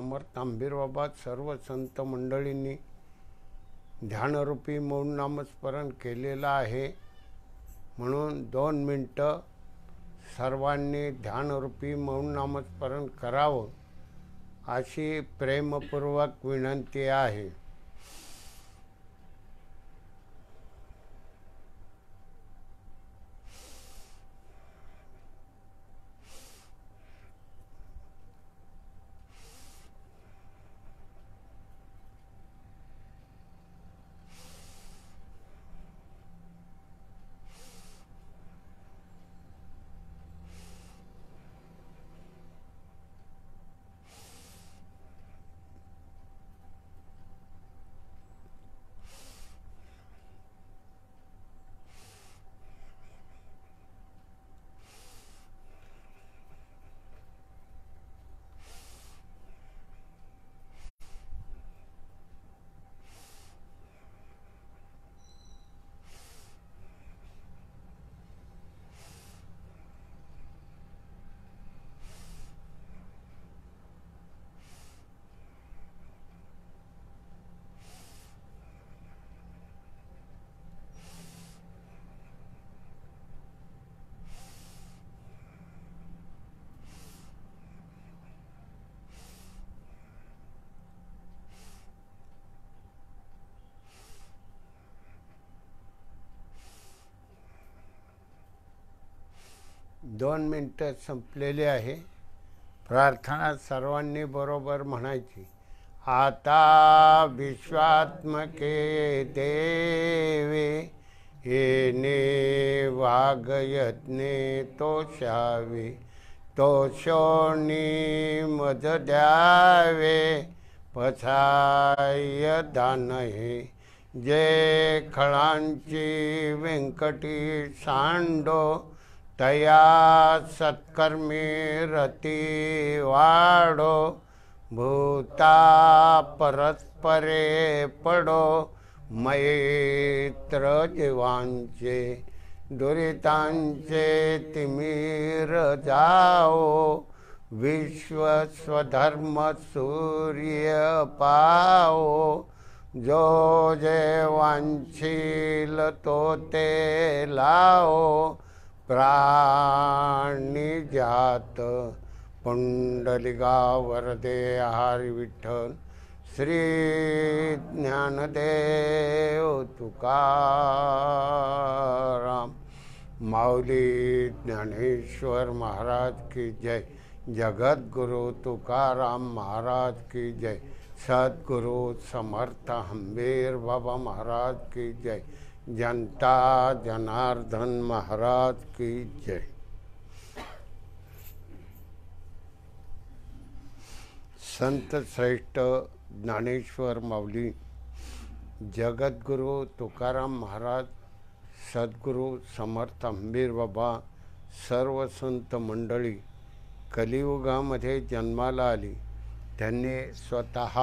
समर्थ आंबेबाबा सर्व संत मंडळींनी ध्यानरूपी मौन नामस्मरण केलेलं आहे। म्हणून 2 मिनिटं सर्वांनी ध्यानरूपी मौन नामस्मरण करावं अशी प्रेमपूर्वक विनंती आहे। दोन मिनिटं संपलेली आहे। प्रार्थना सर्वांनी बरोबर म्हणायची। आता विश्वात्मके देवे येणे वागयज्ञे तोषावे तोषोनी मज द्यावे पसाय दान हे जे खळांची व्यंकटी सांडो तया सत्कर्मी रती वाढो भूता परस्परे पडो मैत्र जीवांचे दुरितांचे तिमिर जाओ विश्व स्वधर्म सूर्य पाओ जो जे वांछील तो ते लाओ प्राणी जात पुंडलिका वरदे हरी विठ्ठल श्री ज्ञानदेव तुकाराम माऊली ज्ञानेश्वर महाराज की जय। जगद्गुरु तुकाराम महाराज की जय। सद्गुरु समर्थ हंबीर बाबा महाराज की जय। जनता जनार्दन महाराज की जय। संत श्रेष्ठ ज्ञानेश्वर माऊली जगद्गुरु तुकाराम महाराज सद्गुरु समर्थ हंबीर बाबा सर्व संत मंडळी कलियुगामध्ये जन्माला आली। त्यांनी स्वतः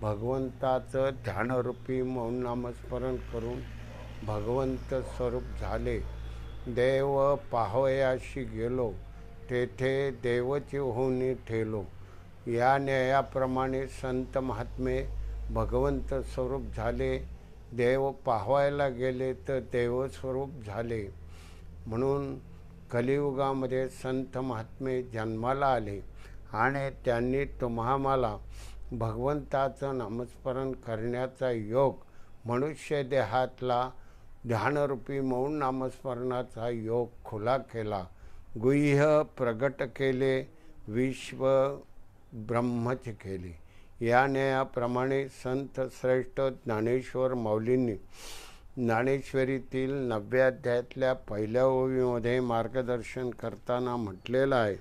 भगवंताचं ध्यानरूपी मौन नामस्मरण करून भगवंत स्वरूप झाले। देव पाहोयाशी गेलो तेथे देवची होऊनी ठेलो या न्यायाप्रमाणे संत महात्मे भगवंत स्वरूप झाले। देव पाहायला गेले तर देवस्वरूप झाले। म्हणून कलियुगामध्ये संत महात्मे जन्माला आले आणि त्यांनी तुम्हाला भगवंताचं नामस्मरण करण्याचा योग मनुष्य देहातला ध्यानरूपी मौन नामस्मरणाचा योग खुला केला। गुह्य प्रगट केले विश्व ब्रह्मच केले। या न्यायाप्रमाणे संत श्रेष्ठ ज्ञानेश्वर माऊलींनी ज्ञानेश्वरीतील 9व्या अध्यायातल्या पहिल्या ओवीमध्ये मार्गदर्शन करताना म्हटलेलं आहे।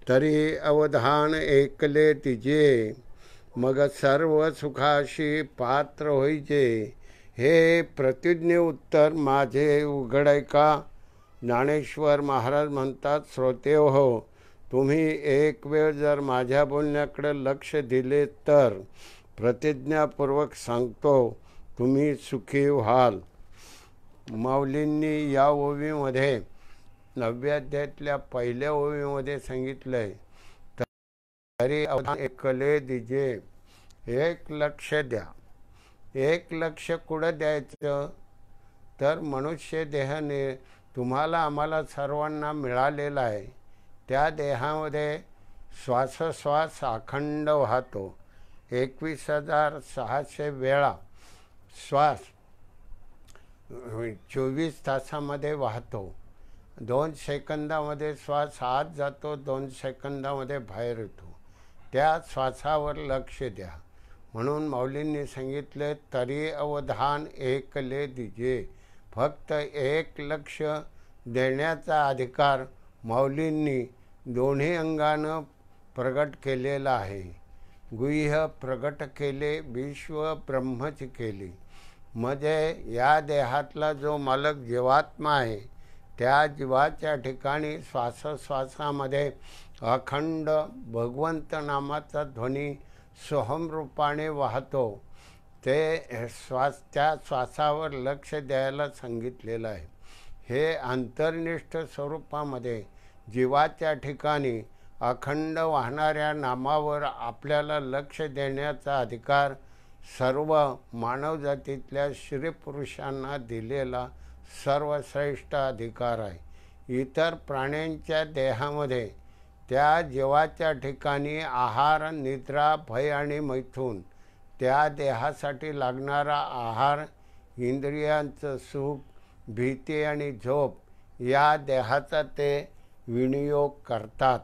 तरी अवधान ऐकले तिजे मग सर्व सुखाशी पात्र होईचे हे प्रतिज्ञे उत्तर माझे उघडाय का। ज्ञानेश्वर महाराज म्हणतात, श्रोते हो, तुम्ही एक वेळ जर माझ्या बोलण्याकडे लक्ष दिले तर प्रतिज्ञापूर्वक सांगतो तुम्ही सुखी व्हाल। माऊलींनी या ओवीमध्ये 9व्या अध्यायातल्या पहिल्या ओवीमध्ये सांगितलंय, तरी अवधान एकले दिजे. एक लक्ष द्या. एक लक्ष कुठं द्यायचं तर मनुष्य देहाने तुम्हाला आम्हाला सर्वांना मिळालेला आहे. त्या देहामध्ये श्वासोश्वास अखंड वाहतो. 21,600 वेळा श्वास 24 तासामध्ये वाहतो. 2 सेकंदामध्ये श्वास आत जातो, 2 सेकंदामध्ये बाहेर येतो. त्या श्वासावर लक्ष द्या. म्हणून माऊलींनी सांगितले तरी अवधान एकले दिजे. फक्त एक लक्ष देण्याचा अधिकार माऊलींनी दोन्ही अंगानं प्रगट केलेला आहे. गुह्य प्रगट केले, विश्व ब्रह्मच केले. म्हणजे या देहातला जो मालक जीवात्मा आहे त्या जीवाच्या ठिकाणी श्वासोश्वासामध्ये अखंड भगवंत नामाचा ध्वनी सोहम रूपाने वाहतो. ते त्या श्वासावर लक्ष द्यायला सांगितलेलं आहे. हे अंतर्निष्ठ स्वरूपामध्ये जीवाच्या ठिकाणी अखंड वाहणाऱ्या नामावर आपल्याला लक्ष देण्याचा अधिकार सर्व मानवजातीतल्या स्त्रीपुरुषांना दिलेला सर्वश्रेष्ठ अधिकार आहे. इतर प्राण्यांच्या देहामध्ये त्या जीवाच्या ठिकाणी आहार, निद्रा, भय आणि मैथून, त्या देहासाठी लागणारा आहार, इंद्रियांचं सुख, भीती आणि झोप या देहाचा ते विनियोग करतात.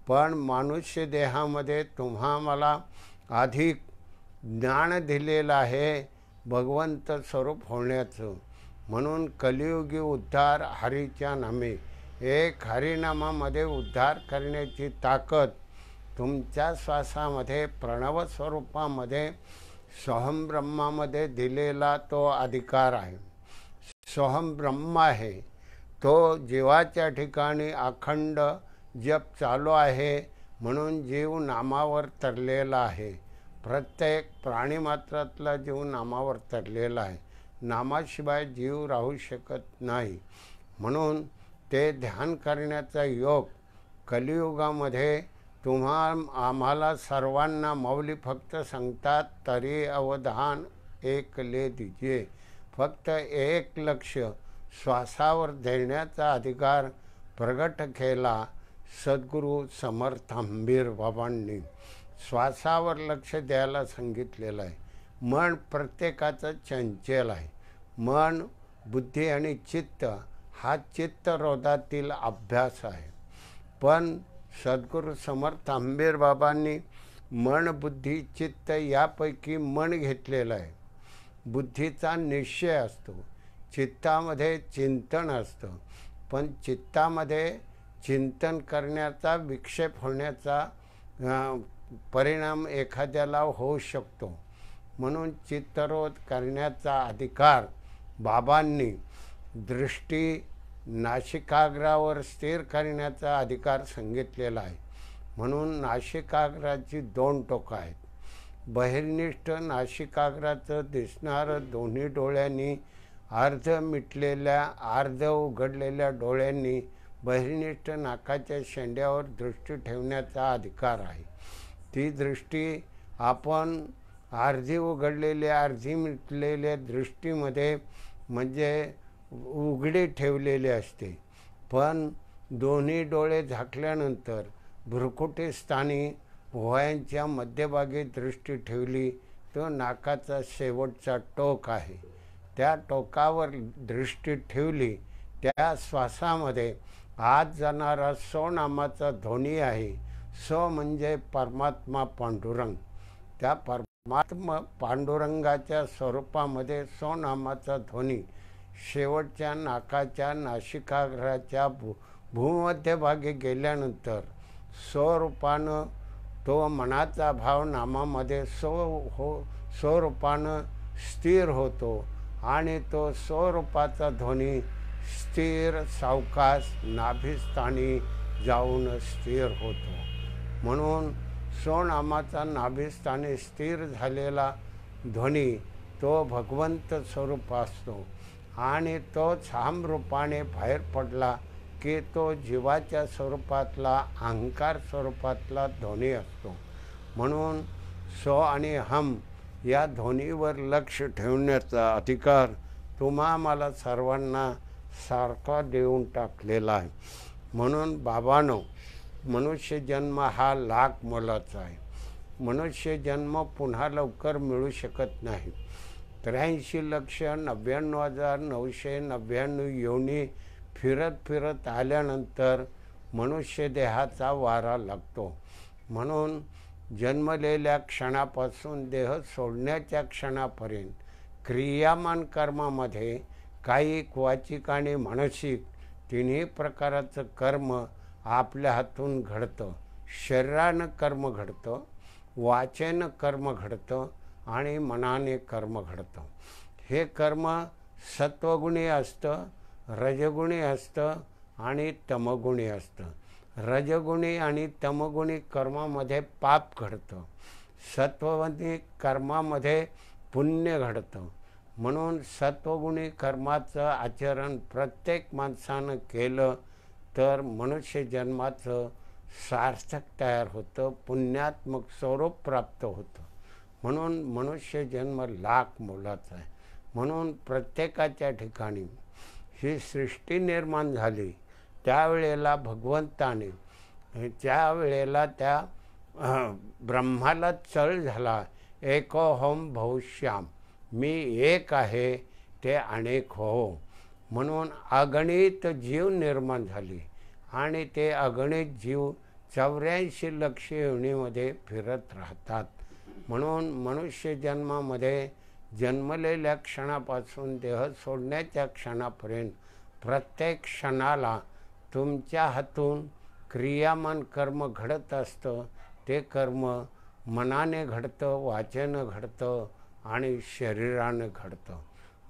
पण मनुष्य देहामध्ये तुम्हा मला अधिक ज्ञान दिलेलं आहे भगवंत स्वरूप होण्याचं. म्हणून कलियुगी उद्धार हरीच्या नामे. एक हरिनामामध्ये उद्धार करण्याची ताकद तुमच्या श्वासामध्ये प्रणव स्वरूपामध्ये सोहम ब्रह्मामध्ये दिलेला तो अधिकार आहे. सोहम ब्रह्म आहे तो जीवाच्या ठिकाणी अखंड जप चालू आहे. म्हणून जीव नामावर तरलेला आहे. प्रत्येक प्राणीमात्रातला जीव नामावर तरलेला आहे. नामाशिवाय जीव राहू शकत नाही. म्हणून ते ध्यान करण्याचा योग कलियुगामध्ये आम्हाला सर्वांना माऊली फक्त सांगतात तरी अवधान एकले दिजे. फक्त एक लक्ष श्वासावर देण्याचा अधिकार प्रगट केला सद्गुरू समर्थ हंबीर बाबांनी. श्वासावर लक्ष द्यायला सांगितलेलं आहे. मन प्रत्येकाचं चंचल आहे. मन, बुद्धी आणि चित्त हा चित्तरोधातील अभ्यास आहे. पण सद्गुरू समर्थ हंबीर बाबांनी मन, बुद्धी, चित्त यापैकी मन घेतलेलं आहे. बुद्धीचा निश्चय असतो, चित्तामध्ये चिंतन असतं. पण चित्तामध्ये चिंतन करण्याचा, विक्षेप होण्याचा परिणाम एखाद्याला होऊ शकतो. म्हणून चित्तरोध करण्याचा अधिकार बाबांनी दृष्टी नासिकाग्रावर स्थिर करण्याचा अधिकार सांगितलेला आहे. म्हणून नासिकाग्राची 2 टोकं आहेत. बहिर्निष्ठ नासिकाग्राचं दिसणारं दोन्ही डोळ्यांनी अर्ध मिटलेल्या, अर्ध उघडलेल्या डोळ्यांनी बहिर्निष्ठ नाकाच्या शेंड्यावर दृष्टी ठेवण्याचा अधिकार आहे. ती दृष्टी आपण अर्धी उघडलेल्या, अर्धी मिटलेल्या दृष्टीमध्ये म्हणजे उघडी ठेवलेली असते. पण दोन्ही डोळे झाकल्यानंतर भ्रुकुटीस्थानी भुवयांच्या मध्यभागी दृष्टी ठेवली. तो नाकाचा शेवटचा टोक आहे. त्या टोकावर दृष्टी ठेवली. त्या श्वासामध्ये आत जाणारा सो नामाचा ध्वनी आहे. सो म्हणजे परमात्मा पांडुरंग. त्या परमात्मा पांडुरंगाच्या स्वरूपामध्ये सो नामाचा ध्वनी शेवटच्या नाकाच्या नासिकाग्राच्या भूमध्यभागी गेल्यानंतर स्वरूपानं तो मनाचा भाव नामामध्ये स्वरूपानं स्थिर होतो आणि तो स्वरूपाचा ध्वनी स्थिर सावकाश नाभिस्थानी जाऊन स्थिर होतो. म्हणून स्वनामाचा नाभिस्थानी स्थिर झालेला ध्वनी तो भगवंत स्वरूप असतो आणि तो छाम रूपाने बाहेर पडला की तो जीवाच्या स्वरूपातला अहंकार स्वरूपातला ध्वनी असतो. म्हणून सो आणि हम या ध्वनीवर लक्ष ठेवण्याचा अधिकार तुम्हा मला सर्वांना सारखा देऊन टाकलेला आहे. म्हणून बाबांनो, मनुष्य जन्म हा लाख मोलाचा आहे. मनुष्य जन्म पुन्हा लवकर मिळू शकत नाही. 83,99,999 योनी फिरत फिरत आल्यानंतर मनुष्य देहाचा वारा लागतो. म्हणून जन्मलेल्या क्षणापासून देह सोडण्याच्या क्षणापर्यंत क्रियामान कर्मामध्ये कायिक, वाचिक आणि मानसिक तिन्ही प्रकारचं कर्म आपल्या हातून घडतं. शरीरानं कर्म घडतं, वाचेनं कर्म घडतं आणि मनाने कर्म घडतं. हे कर्म सत्वगुणी असतं, रजगुणी असतं आणि तमगुणी असतं. रजगुणी आणि तमगुणी कर्मामध्ये पाप घडतं, सत्वगुणी कर्मामध्ये पुण्य घडतं. म्हणून सत्वगुणी कर्माचं आचरण प्रत्येक माणसानं केलं तर मनुष्य जन्माचं सार्थक तयार होतं, पुण्यात्मक स्वरूप प्राप्त होतं. म्हणून मनुष्य जन्म लाख मोलाचा आहे. म्हणून प्रत्येकाच्या ठिकाणी ही सृष्टी निर्माण झाली त्यावेळेला भगवंताने, त्यावेळेला त्या ब्रह्माला चळ झाला, एकोहम बहुश्याम, मी एक आहे ते अनेक हो. म्हणून अगणित जीव निर्माण झाले आणि ते अगणित जीव 84 लक्ष योनीमध्ये फिरत राहतात. म्हणून मनुष्य जन्मामध्ये जन्मलेल्या क्षणापासून देह सोडण्याच्या क्षणापर्यंत प्रत्येक क्षणाला तुमच्या हातून क्रियामान कर्म घडत असतं. ते कर्म मनाने घडतं, वाचेनं घडतं आणि शरीरानं घडतं.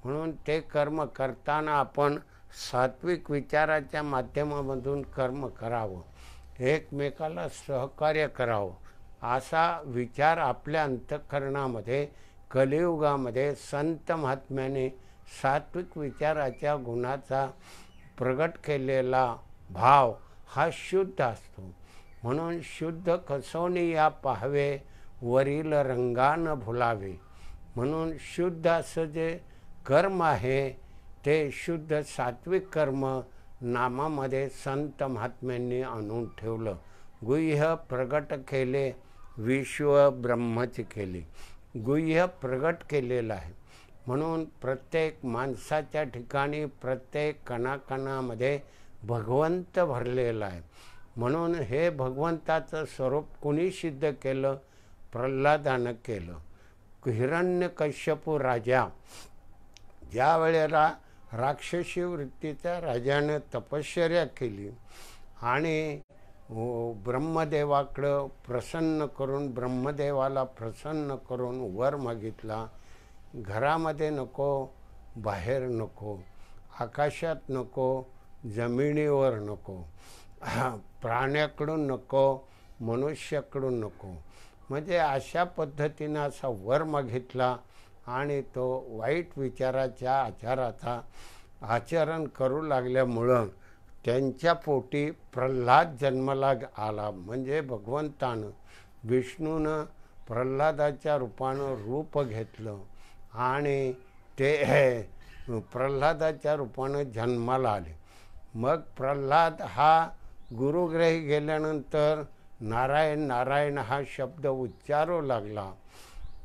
म्हणून ते कर्म करताना आपण सात्विक विचाराच्या माध्यमामधून कर्म करावं, एकमेकाला सहकार्य करावं. असा विचार आपल्या अंतःकरणामध्ये कलियुगामध्ये संत महात्म्याने सात्विक विचाराच्या गुणाचा प्रगट केलेला भाव हा शुद्ध असतो. म्हणून शुद्ध कसोनी या पाहावे, वरील रंगान भुलावे. म्हणून शुद्ध असं जे कर्म आहे ते शुद्ध सात्विक कर्म नामामध्ये संत महात्म्यांनी आणून ठेवलं. गुह्य प्रगट केले, विश्व ब्रह्मच केले. गुह्य प्रगट केलेलं आहे. म्हणून प्रत्येक माणसाच्या ठिकाणी प्रत्येक कणाकणामध्ये भगवंत भरलेला आहे. म्हणून हे भगवंताचं स्वरूप कुणी सिद्ध केलं? प्रल्हादानं केलं. हिरण्यकश्यपू राजा ज्या वेळेला राक्षसी वृत्तीच्या राजानं तपश्चर्या केली आणि ब्रह्मदेवाकडं प्रसन्न करून, ब्रह्मदेवाला प्रसन्न करून वर मागितला, घरामध्ये नको, बाहेर नको, आकाशात नको, जमिनीवर नको, प्राण्याकडून नको, मनुष्याकडून नको. म्हणजे अशा पद्धतीनं असा वर मागितला आणि तो वाईट विचाराच्या आचाराचा आचरण करू लागल्यामुळं त्यांच्या पोटी प्रल्हाद जन्माला आला. म्हणजे भगवंतानं, विष्णूनं प्रल्हादाच्या रूपानं रूप घेतलं आणि ते प्रल्हादाच्या रूपानं जन्माला आले. मग प्रल्हाद हा गुरुग्रही गेल्यानंतर नारायण नारायण हा शब्द उच्चारू लागला.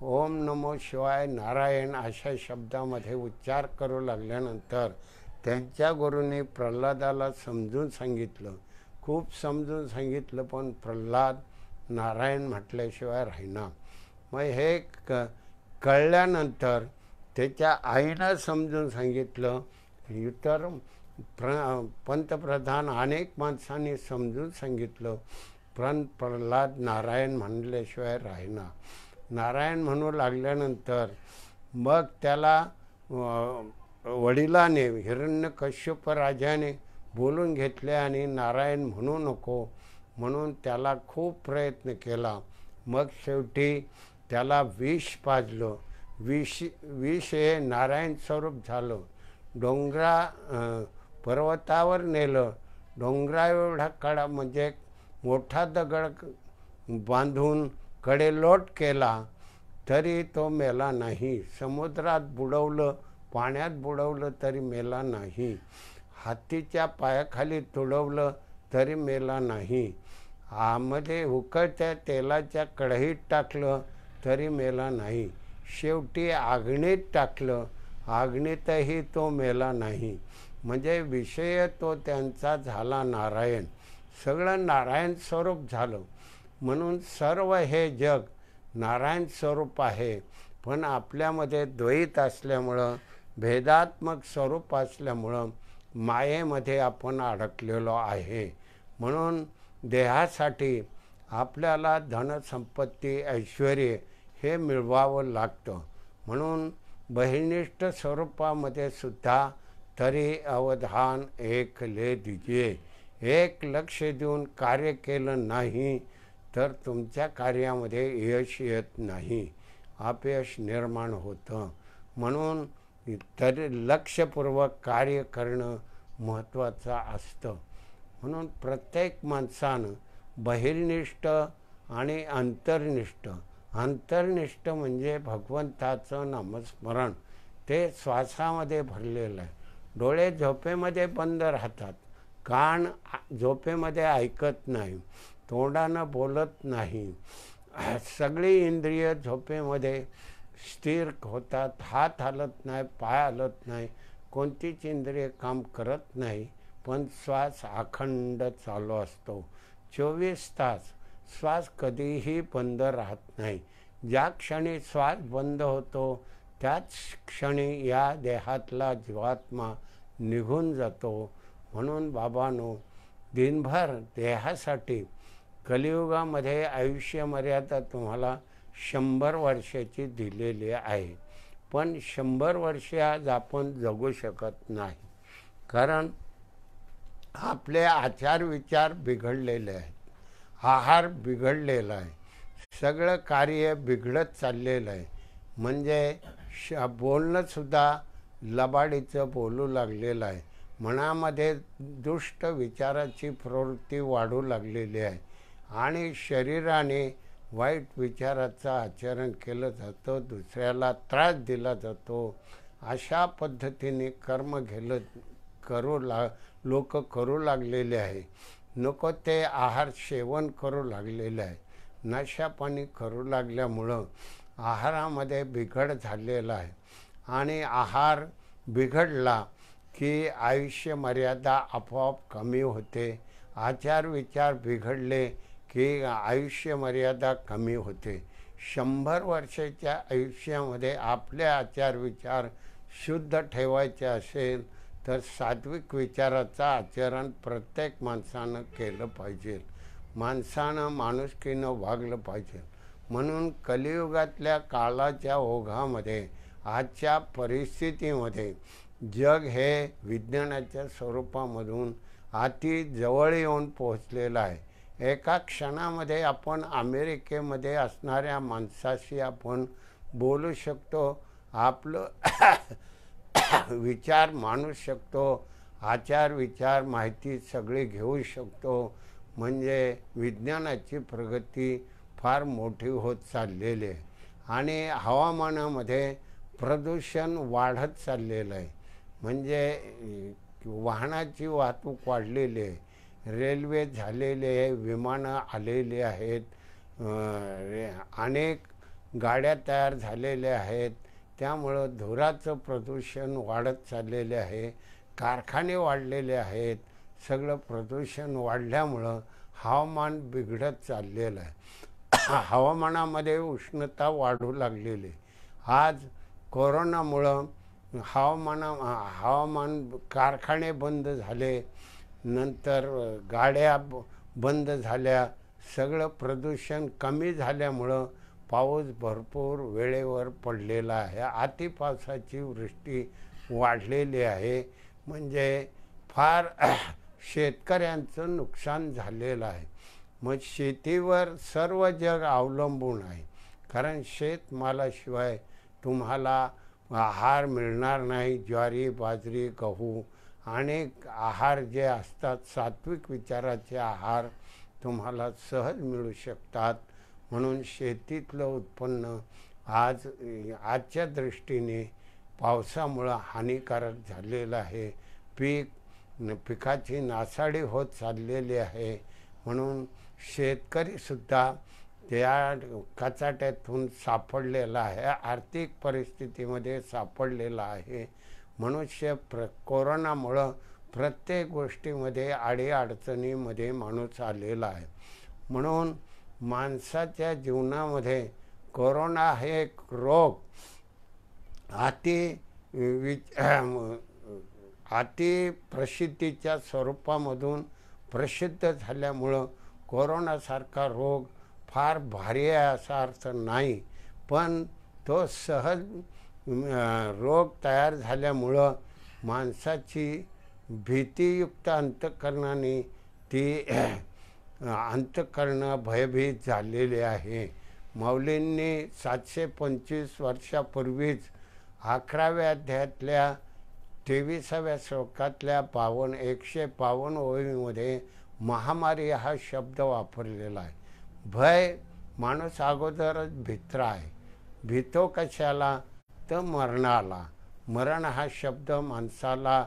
ओम नमो शिवाय नारायण अशा शब्दामध्ये उच्चार करू लागल्यानंतर त्यांच्या गुरूंनी प्रल्हादाला समजून सांगितलं, खूप समजून सांगितलं, पण प्रल्हाद नारायण म्हटल्याशिवाय राहिना. मग हे कळल्यानंतर त्याच्या आईनं समजून सांगितलं, इतर पंतप्रधान अनेक माणसांनी समजून सांगितलं, पण प्रल्हाद नारायण म्हणल्याशिवाय राहिना. नारायण म्हणू लागल्यानंतर मग त्याला वडिलाने, हिरण्यकश्यप राजाने बोलून घेतले आणि नारायण म्हणू नको म्हणून त्याला खूप प्रयत्न केला. मग शेवटी त्याला विष पाजलं. विष हे नारायण स्वरूप झालं. पर्वतावर नेलं, डोंगरा एवढा कडा म्हणजे मोठा दगड बांधून कडेलोट केला तरी तो मेला नाही. समुद्रात बुडवलं, पाण्यात बुडवलं तरी मेला नाही. हातीच्या पायाखाली तुडवलं तरी मेला नाही. आमध्ये उकळत्या तेलाच्या कढईत टाकलं तरी मेला नाही. शेवटी आग्नीत टाकलं, आग्नीतही तो मेला नाही. म्हणजे विषय तो त्यांचा झाला नारायण. सगळं नारायण स्वरूप झालं. म्हणून सर्व हे जग नारायण स्वरूप आहे. पण आपल्यामध्ये द्वैत असल्यामुळं, भेदात्मक स्वरूप असल्यामुळं मायेमध्ये आपण अडकलेलो आहे. म्हणून देहासाठी आपल्याला धनसंपत्ती, ऐश्वर हे मिळवावं लागतं. म्हणून बहिनिष्ठ स्वरूपामध्ये सुद्धा तरी अवधान एक ले दीजिए. एक लक्ष देऊन कार्य केलं नाही तर तुमच्या कार्यामध्ये यश येत नाही, अपयश निर्माण होतं. म्हणून तरी लक्षपूर्वक कार्य करणं महत्त्वाचं असतं. म्हणून प्रत्येक माणसानं बहिर्निष्ठ आणि अंतर्निष्ठ. अंतर्निष्ठ म्हणजे भगवंताचं नामस्मरण, ते श्वासामध्ये भरलेलं आहे. डोळे झोपेमध्ये बंद राहतात, कान झोपेमध्ये ऐकत नाही, तोंडानं बोलत नाही, सगळी इंद्रिय झोपेमध्ये स्थिर होतात. हात हलत नाही, पाय हलत नाही, कोणतीच इंद्रिय काम करत नाही. पण श्वास अखंड चालू असतो. 24 तास श्वास कधीही बंद राहत नाही. ज्या क्षणी श्वास बंद होतो त्याच क्षणी या देहातला जीवात्मा निघून जातो. म्हणून बाबांनो, दिनभर देहासाठी कलियुगामध्ये आयुष्य मर्यादा तुम्हाला 100 वर्षाची दिलेली आहे. पण 100 वर्ष आज आपण जगू शकत नाही, कारण आपले आचार विचार बिघडलेले आहेत, आहार बिघडलेला आहे, सगळं कार्य बिघडत चाललेलं आहे. म्हणजे बोलणंसुद्धा लबाडीचं बोलू लागलेलं आहे. मनामध्ये दुष्ट विचाराची प्रवृत्ती वाढू लागलेली आहे आणि शरीराने वाईट विचाराचं आचरण केलं जातं, दुसऱ्याला त्रास दिला जातो. अशा पद्धतीने कर्म लोक करू लागलेले आहे. नको ते आहार सेवन करू लागलेले आहे. नशापाणी करू लागल्यामुळं आहारामध्ये बिघड झालेला आहे. आणि आहार बिघडला की आयुष्य मर्यादा आपोआप कमी होते. आचार विचार बिघडले की आयुष्य मर्यादा कमी होते. 100 वर्षाच्या आयुष्यामध्ये आपले आचार विचार शुद्ध ठेवायचे असेल तर सात्विक विचाराचं आचरण प्रत्येक माणसानं केलं पाहिजे. माणसानं माणुसकीनं वागलं पाहिजे. म्हणून कलियुगातल्या काळाच्या ओघामध्ये, आजच्या परिस्थितीमध्ये जग हे विज्ञानाच्या स्वरूपामधून अति जवळ येऊन पोहोचलेलं आहे. एका क्षणामध्ये आपण अमेरिकेमध्ये असणाऱ्या माणसाशी आपण बोलू शकतो, आपलं विचार मांडू शकतो, आचार विचार माहिती सगळी घेऊ शकतो. म्हणजे विज्ञानाची प्रगती फार मोठी होत चाललेली आहे. आणि हवामानामध्ये प्रदूषण वाढत चाललेलं आहे. म्हणजे वाहनाची वाहतूक वाढलेली आहे, रेल्वे झालेले आहे, विमानं आलेली आहेत, अनेक गाड्या तयार झालेल्या आहेत. त्यामुळं धुराचं प्रदूषण वाढत चाललेले आहे, कारखाने वाढलेले आहेत. सगळं प्रदूषण वाढल्यामुळं हवामान बिघडत चाललेलं आहे. हवामानामध्ये उष्णता वाढू लागलेली. आज कोरोनामुळं हवामान कारखाने बंद झाले, नंतर गाड्या बंद झाल्या. सगळं प्रदूषण कमी झाल्यामुळं पाऊस भरपूर वेळेवर पडलेला आहे. अति पावसाची वृष्टी वाढलेली आहे. म्हणजे फार शेतकऱ्यांचं नुकसान झालेलं आहे. मग शेतीवर सर्व जग अवलंबून आहे, कारण शेतमालाशिवाय तुम्हाला आहार मिळणार नाही. ज्वारी, बाजरी, गहू अनेक आहार जे असतात, सात्विक विचाराचे आहार तुम्हाला सहज मिळू शकतात. म्हणून शेतीतलं उत्पन्न आजच्या दृष्टीने पावसामुळं हानिकारक झालेलं आहे. पिकाची नासाडी होत चाललेली आहे. म्हणून शेतकरीसुद्धा त्या कचाट्यातून सापडलेला आहे, आर्थिक परिस्थितीमध्ये सापडलेला आहे. मनुष्य कोरोनामुळं प्रत्येक गोष्टीमध्ये अडीअडचणीमध्ये माणूस आलेला आहे. म्हणून माणसाच्या जीवनामध्ये कोरोना हे एक रोग अति प्रसिद्धीच्या स्वरूपामधून प्रसिद्ध झाल्यामुळं कोरोनासारखा रोग फार भारी आहे असा अर्थ नाही, पण तो सहज रोग तयार झाल्यामुळं माणसाची भीतीयुक्त अंतःकरणाने ती अंतःकरण भयभीत झालेले आहे. माऊलींनी 725 वर्षापूर्वीच 11व्या अध्यायातल्या 23व्या श्लोकातल्या 152 ओळीमध्ये महामारी हा शब्द वापरलेला आहे. भय, माणूस अगोदरच भित्रा आहे. भीतो कशाला? तर मरणाला. मरण हा शब्द माणसाला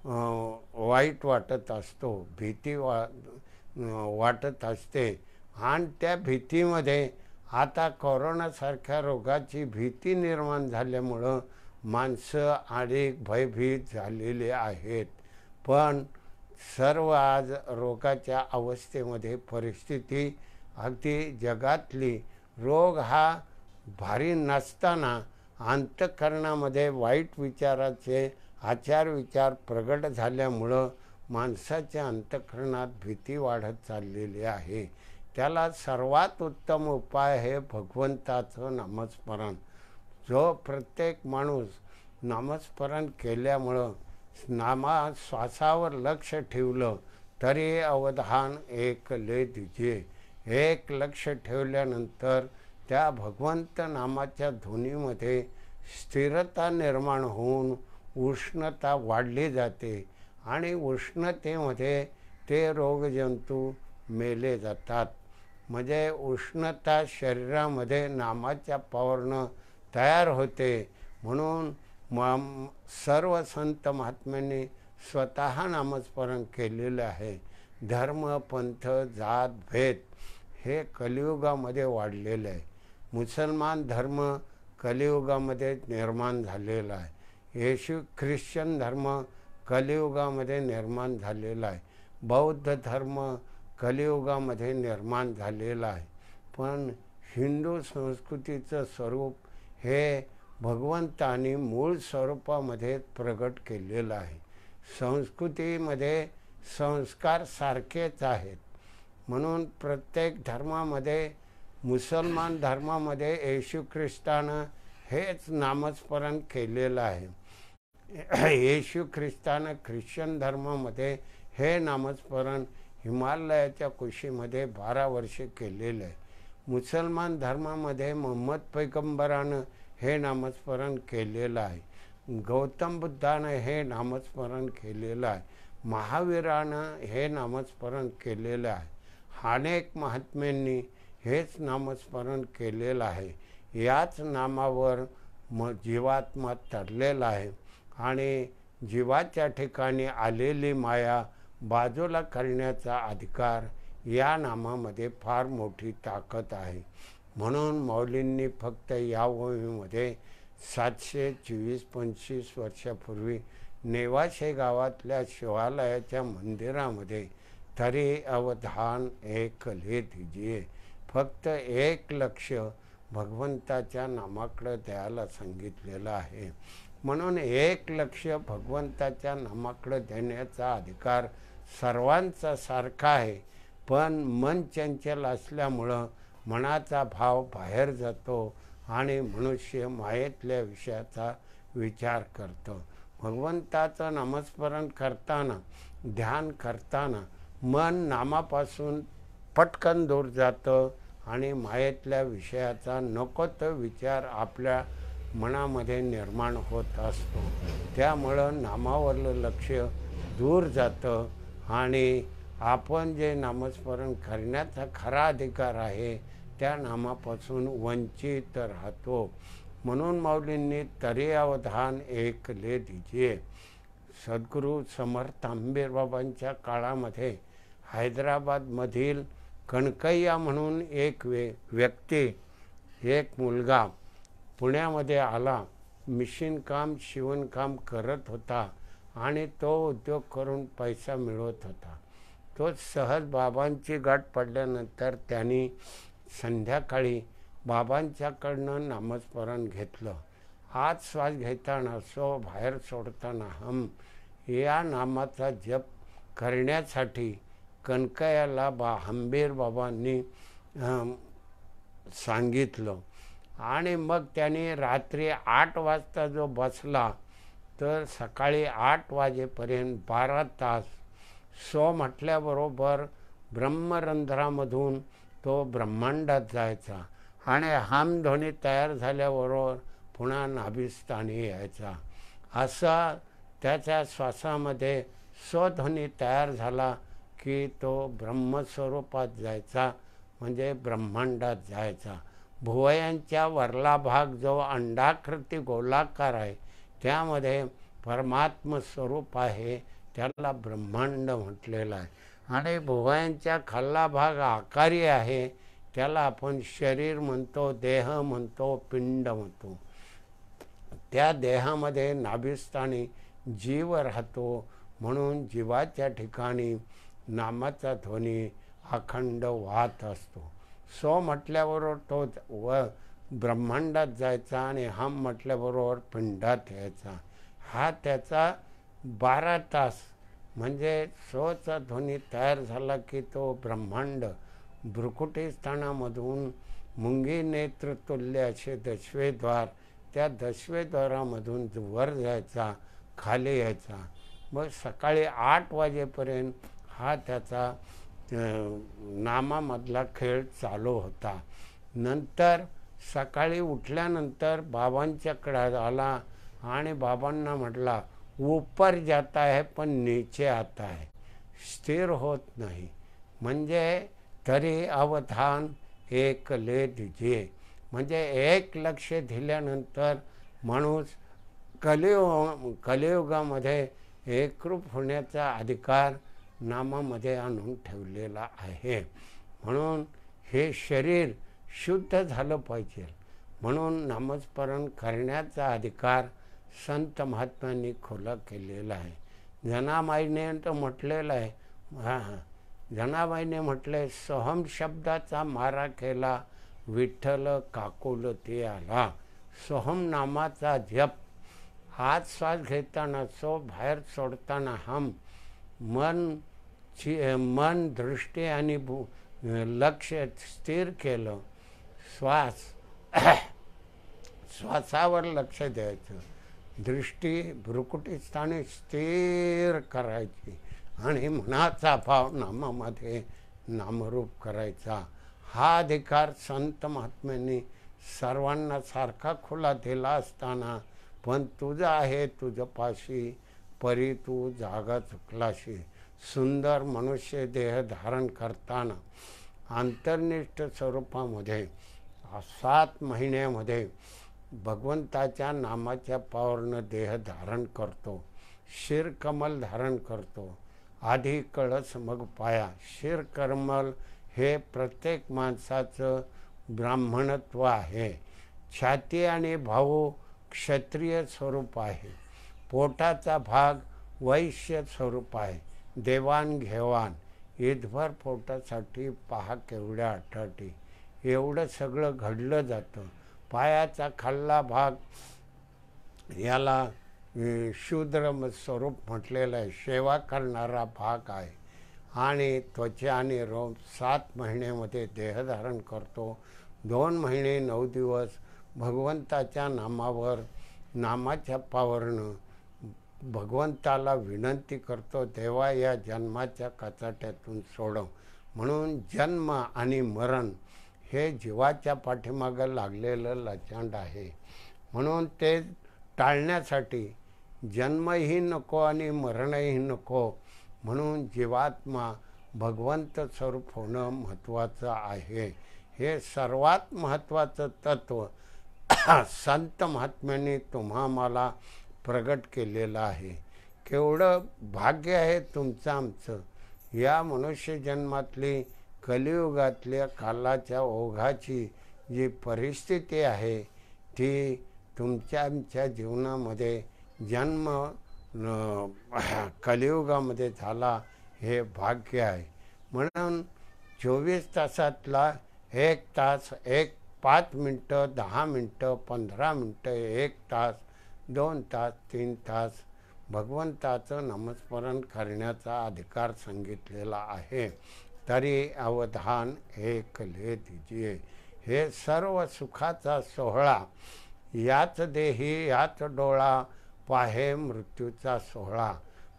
वाईट वाटत असतो, भीती वाटत असते. आणि त्या भीतीमध्ये आता कोरोनासारख्या रोगाची भीती निर्माण झाल्यामुळं माणसं अधिक भयभीत झालेले आहेत. पण सर्व आज रोगाच्या अवस्थेमध्ये परिस्थिती अगदी जगातली रोग हा भारी नसताना अंतःकरणामध्ये वाईट विचाराचे आचारविचार प्रगट झाल्यामुळं माणसाच्या अंतःकरणात भीती वाढत चाललेली आहे. त्याला सर्वात उत्तम उपाय हे भगवंताचं नामस्मरण. जो प्रत्येक माणूस नामस्मरण केल्यामुळं श्वासावर लक्ष ठेवलं तरी अवधान एक ले दीजिए. एक लक्ष ठेवल्यानंतर त्या भगवंत नामाच्या ध्वनीमध्ये स्थिरता निर्माण होऊन उष्णता वाढली जाते आणि उष्णतेमध्ये ते रोगजंतू मेले जातात. म्हणजे उष्णता शरीरामध्ये नामाच्या पावरनं तयार होते. म्हणून सर्व संत महात्म्यांनी स्वतः नामस्मरण केलेलं आहे. धर्म, पंथ, जात, भेद हे कलियुगामध्ये वाढलेलं आहे. मुसलमान धर्म कलियुगामध्ये निर्माण झालेला आहे. ख्रिश्चन धर्म कलियुगामध्ये निर्माण झालेला आहे. बौद्ध धर्म कलियुगामध्ये निर्माण झालेला आहे. पण हिंदू संस्कृतीचं स्वरूप हे भगवंतानी मूळ स्वरूपामध्ये प्रगट केलेलं आहे. संस्कृतीमध्ये संस्कार सारखेच आहेत. म्हणून प्रत्येक धर्मामध्ये, मुसलमान धर्मामध्ये येशू ख्रिस्तानं हेच नामस्मरण केलेलं आहे. येशू ख्रिस्तानं ख्रिश्चन धर्मामध्ये हे नामस्मरण हिमालयाच्या कुशीमध्ये 12 वर्षे केलेलं आहे. मुसलमान धर्मामध्ये मोहम्मद पैगंबरानं हे नामस्मरण केलेलं आहे. गौतम बुद्धानं हे नामस्मरण केलेलं आहे. महावीरानं हे नामस्मरण केलेलं आहे. अनेक महात्म्यांनी हेच नामस्मरण केलेलं आहे. याच नामावर जीवात्मा तरलेला आहे आणि जीवाच्या ठिकाणी आलेली माया बाजूला करण्याचा अधिकार या नामामध्ये फार मोठी ताकद आहे. म्हणून माऊलींनी फक्त या ओळीमध्ये 724-25 वर्षापूर्वी नेवाशे गावातल्या शिवालयाच्या मंदिरामध्ये तरी अवधान एक ले दीजिए, फक्त एक लक्ष भगवंताच्या नामाकडे द्यायला सांगितलेलं आहे. म्हणून एक लक्ष भगवंताच्या नामाकडे देण्याचा अधिकार सर्वांचा सारखा आहे. पण मन चंचल असल्यामुळं मनाचा भाव बाहेर जातो आणि मनुष्य मायेतल्या विषयाचा विचार करतो. भगवंताचं नामस्मरण करताना, ध्यान करताना मन नामापासून पटकन दूर जातं आणि मायेतल्या विषयाचा नको तो विचार आपल्या मनामध्ये निर्माण होत असतो. त्यामुळं नामावरलं लक्ष दूर जातं आणि आपण जे नामस्मरण करण्याचा खरा अधिकार आहे त्या नामापासून वंचित राहतो. म्हणून माऊलींनी तरी अवधान ऐकले दीजिए. सद्गुरू समर्थ आंबेबाबांच्या काळामध्ये हैदराबादमधील कणकैया म्हणून एक व्यक्ती, एक मुलगा पुण्यामध्ये आला. मिशीन काम, शिवणकाम करत होता आणि तो उद्योग करून पैसा मिळवत होता. तो सहज बाबांची गाठ पडल्यानंतर त्यांनी संध्याकाळी बाबांच्याकडनं नामस्मरण घेतलं. आत श्वास घेताना सो, बाहेर सोडताना हम या नामाचा जप करण्यासाठी कणकैयाला हंबीर बाबांनी सांगितलं. आणि मग त्यांनी रात्री 8 वाजता जो बसला तर सकाळी 8 वाजेपर्यंत 12 तास सो म्हटल्याबरोबर ब्रह्मरंध्रामधून तो ब्रह्मांडात जायचा आणि हम ध्वनी तयार झाल्याबरोबर पुन्हा नाभिस्थानी यायचा. असा त्याच्या श्वासामध्ये स्वध्वनी तयार झाला की तो ब्रह्मस्वरूपात जायचा, म्हणजे ब्रह्मांडात जायचा. भुवयांच्या वरला भाग जो अंडाकृती गोलाकार आहे त्यामध्ये परमात्म स्वरूप आहे, त्याला ब्रह्मांड म्हटलेलं आहे. आणि भुवयांच्या खालला भाग आकारी आहे, त्याला आपण शरीर म्हणतो, देह म्हणतो, पिंड म्हणतो. त्या देहामध्ये नाभिस्थानी जीव राहतो. म्हणून जीवाच्या ठिकाणी नामाचा ध्वनी अखंड वाहत असतो. सो म्हटल्याबरोबर तो ब्रह्मांडात जायचा आणि हम म्हटल्याबरोबर पिंडात यायचा. हा त्याचा 12 तास म्हणजे सोचा ध्वनी तयार झाला की तो ब्रह्मांड भ्रुकुटी स्थानामधून मुंगी नेत्रतुल्य असे 10वे द्वार, त्या 10वे द्वारामधून वर जायचा, खाली यायचा. मग सकाळी 8 वाजेपर्यंत हा त्याचा नामामधला खेळ चालू होता. नंतर सकाळी उठल्यानंतर बाबांच्याकडे आला आणि बाबांना म्हटला, ऊपर जाता है पण नीचे आता है, स्थिर होत नाही. म्हणजे तरी अवधान एक ले दीजिए. म्हणजे एक लक्ष दिल्यानंतर माणूस कलियुगामध्ये एकरूप होण्याचा अधिकार नामामध्ये आणून ठेवलेला आहे. म्हणून हे शरीर शुद्ध झालं पाहिजे, म्हणून नामस्मरण करण्याचा अधिकार संत महात्म्यांनी खुला केलेला आहे. जनाबाईने तर म्हटलेलं आहे, जनाबाईने म्हटले, सोहम शब्दाचा मारा केला, विठ्ठल काकुल ते आला. सोहम नामाचा जप आत श्वास घेताना सो, बाहेर सोडताना हम, मन दृष्टी आणि लक्ष स्थिर केलं. श्वासावर लक्ष द्यायचं, दृष्टी भ्रुकुटीस्थानी स्थिर करायची आणि मनाचा भाव नामामध्ये नामरूप करायचा. हा अधिकार संत महात्म्यांनी सर्वांना सारखा खुला दिला असताना पण तुझं आहे तुझं पाशी, परी तू जागा चुकलाशी. सुंदर मनुष्य देह धारण करताना अंतर्निष्ठ स्वरूपामध्ये 7 महिन्यामध्ये भगवंताच्या नामाच्या पावरनं देह धारण करतो. शिरकमल धारण करतो. आधी कळस मग पाया. शिरकमल हे प्रत्येक माणसाचं ब्राह्मणत्व आहे. छाती आणि भाऊ क्षत्रिय स्वरूप आहे. पोटाचा भाग वैश्य स्वरूप आहे. देवाणघेवाण ईदभर पोटासाठी पहा केवढ्या अटाटी, एवढं सगळं घडलं जातं. पायाचा खाल्ला भाग याला शूद्र स्वरूप म्हटलेलं आहे, सेवा करणारा भाग आहे. आणि त्वचा आणि रोम 7 महिन्यामध्ये देहधारण करतो. 2 महिने 9 दिवस भगवंताच्या नामावर, नामाच्या पावरनं भगवंताला विनंती करतो, देवा या जन्माच्या कचाट्यातून सोडव. म्हणून जन्म आणि मरण हे जीवाच्या पाठीमागं लागलेलं लचांड आहे. म्हणून ते टाळण्यासाठी जन्मही नको आणि मरणही नको, म्हणून जीवात्मा भगवंत स्वरूप होणं महत्त्वाचं आहे. हे सर्वात महत्त्वाचं तत्त्व संत महात्म्यांनी तुम्हा मला प्रगट केलेलं आहे. केवढं भाग्य आहे तुमचं आमचं. या मनुष्य जन्मातली कलियुगातल्या कालाच्या ओघाची जी परिस्थिती आहे ती तुमच्या आमच्या जीवनामध्ये जन्म कलियुगामध्ये झाला हे भाग्य आहे. म्हणून 24 तासातला 1 तास, 5 मिनटं, 10 मिनटं, 15 मिनटं, 1 तास, 2 तास, 3 तास भगवंताचं नामस्मरण करण्याचा अधिकार सांगितलेला आहे. तरी अवधान एक ले दीजिए. हे सर्व सुखाचा सोहळा, याच देही याच डोळा पाहे मृत्यूचा सोहळा.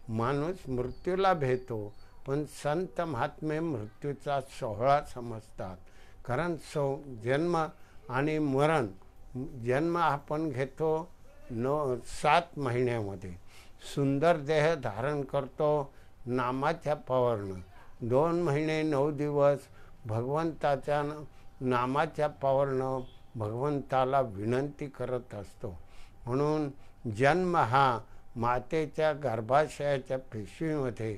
माणूस मृत्यूला भेटतो, पण संत महात्मे मृत्यूचा सोहळा समजतात. कारण जन्म आणि मरण, जन्म आपण घेतो 7 महिन्यामध्ये, सुंदर देह धारण करतो नामाच्या पावरनं, 2 महिने 9 दिवस भगवंताच्या नामाच्या पावरनं भगवंताला विनंती करत असतो. म्हणून जन्म हा मातेच्या गर्भाशयाच्या पिशवीमध्ये,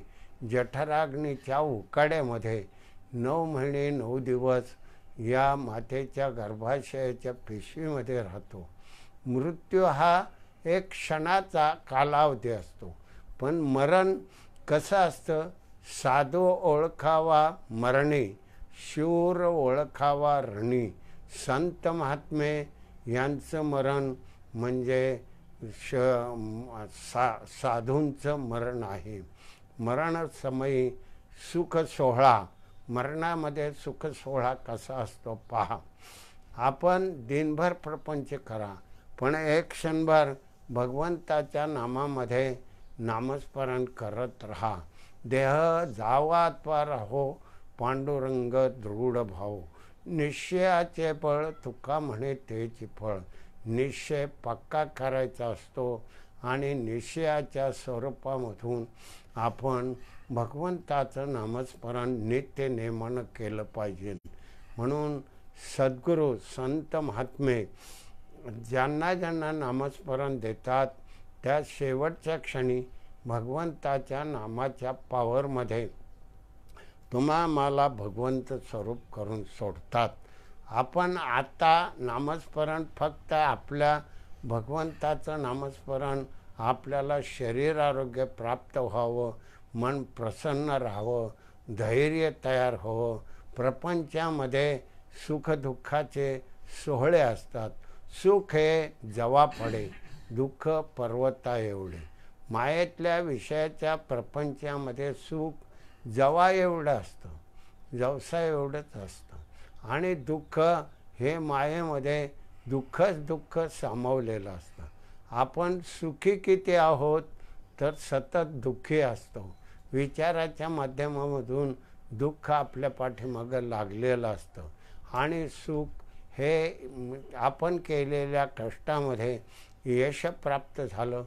जठराग्नीच्या उकाड्यामध्ये 9 महिने 9 दिवस या मातेच्या गर्भाशयाच्या पिशवीमध्ये राहतो. मृत्यू हा एक क्षणाचा कालावधी असतो. पण मरण कसं असतं? साधू ओळखावा मरणी, शूर ओळखावा रणी. संत महात्मे यांचं मरण म्हणजे साधूंचं मरण आहे. मरणसमयी सुख सोहळा, मरणामध्ये सुख सोहळा कसा असतो पहा. आपण दिनभर प्रपंच करा, पण एक क्षणभर भगवंताच्या नामामध्ये नामस्मरण करत राहा. देह जावा अथवा राहो, पांडुरंग दृढ भाव. निश्चयाचे बळ तुका म्हणे तेच फळ. निश्चय पक्का करायचा असतो आणि निश्चयाच्या स्वरूपामधून आपण भगवंताचं नामस्मरण नित्य नेमानं केलं पाहिजे. म्हणून सद्गुरू संत महात्मे ज्यांना ज्यांना नामस्मरण देतात त्या शेवटच्या क्षणी भगवंताच्या नामाच्या पावरमध्ये तुम्हा मला भगवंत स्वरूप करून सोडतात. आपण आता नामस्मरण फक्त आपल्या भगवंताचं नामस्मरण आपल्याला शरीर आरोग्य प्राप्त व्हावं, मन प्रसन्न राहावं, धैर्य तयार व्हावं. प्रपंचामध्ये सुखदुःखाचे सोहळे असतात. सुख हे जवा पडे, दुःख पर्वता एवढे. मायेतल्या विषयाच्या प्रपंचामध्ये सुख जवा एवढं असतं, जवसा एवढंच असतं. आणि दुःख हे मायेमध्ये दुःखच दुःख सामावलेलं असतं. आपण सुखी किती आहोत तर सतत दुःखी असतो. विचाराच्या माध्यमामधून दुःख आपल्या पाठीमागं लागलेलं असतं. आणि सुख हे आपण केलेल्या कष्टामध्ये यश प्राप्त झालं,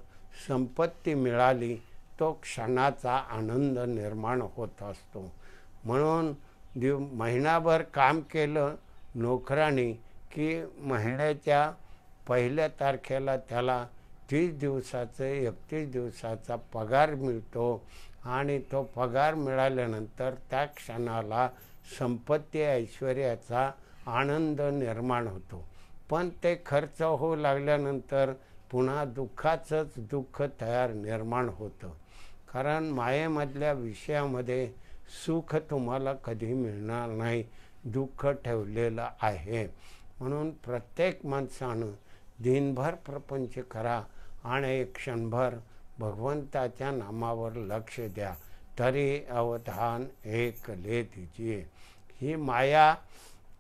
संपत्ती मिळाली, तो क्षणाचा आनंद निर्माण होत असतो. म्हणून महिनाभर काम केलं नोकराने की महिन्याच्या 1 तारखेला त्याला 30 दिवसाचं 31 दिवसाचा पगार मिळतो. आणि तो पगार मिळाल्यानंतर त्या क्षणाला संपत्ती ऐश्वर्याचा आनंद निर्माण होतो. पण ते खर्च होऊ लागल्यानंतर पुन्हा दुःखाचंच दुःख निर्माण होतं. कारण मायेमधल्या विषयामध्ये सुख तुम्हाला कधी मिळणार नाही, दुःख ठेवलेलं आहे. म्हणून प्रत्येक माणसानं दिनभर प्रपंच करा आणि एक क्षणभर भगवंताच्या नामावर लक्ष द्या. तरी अवधान एक ले दीजिए. ही माया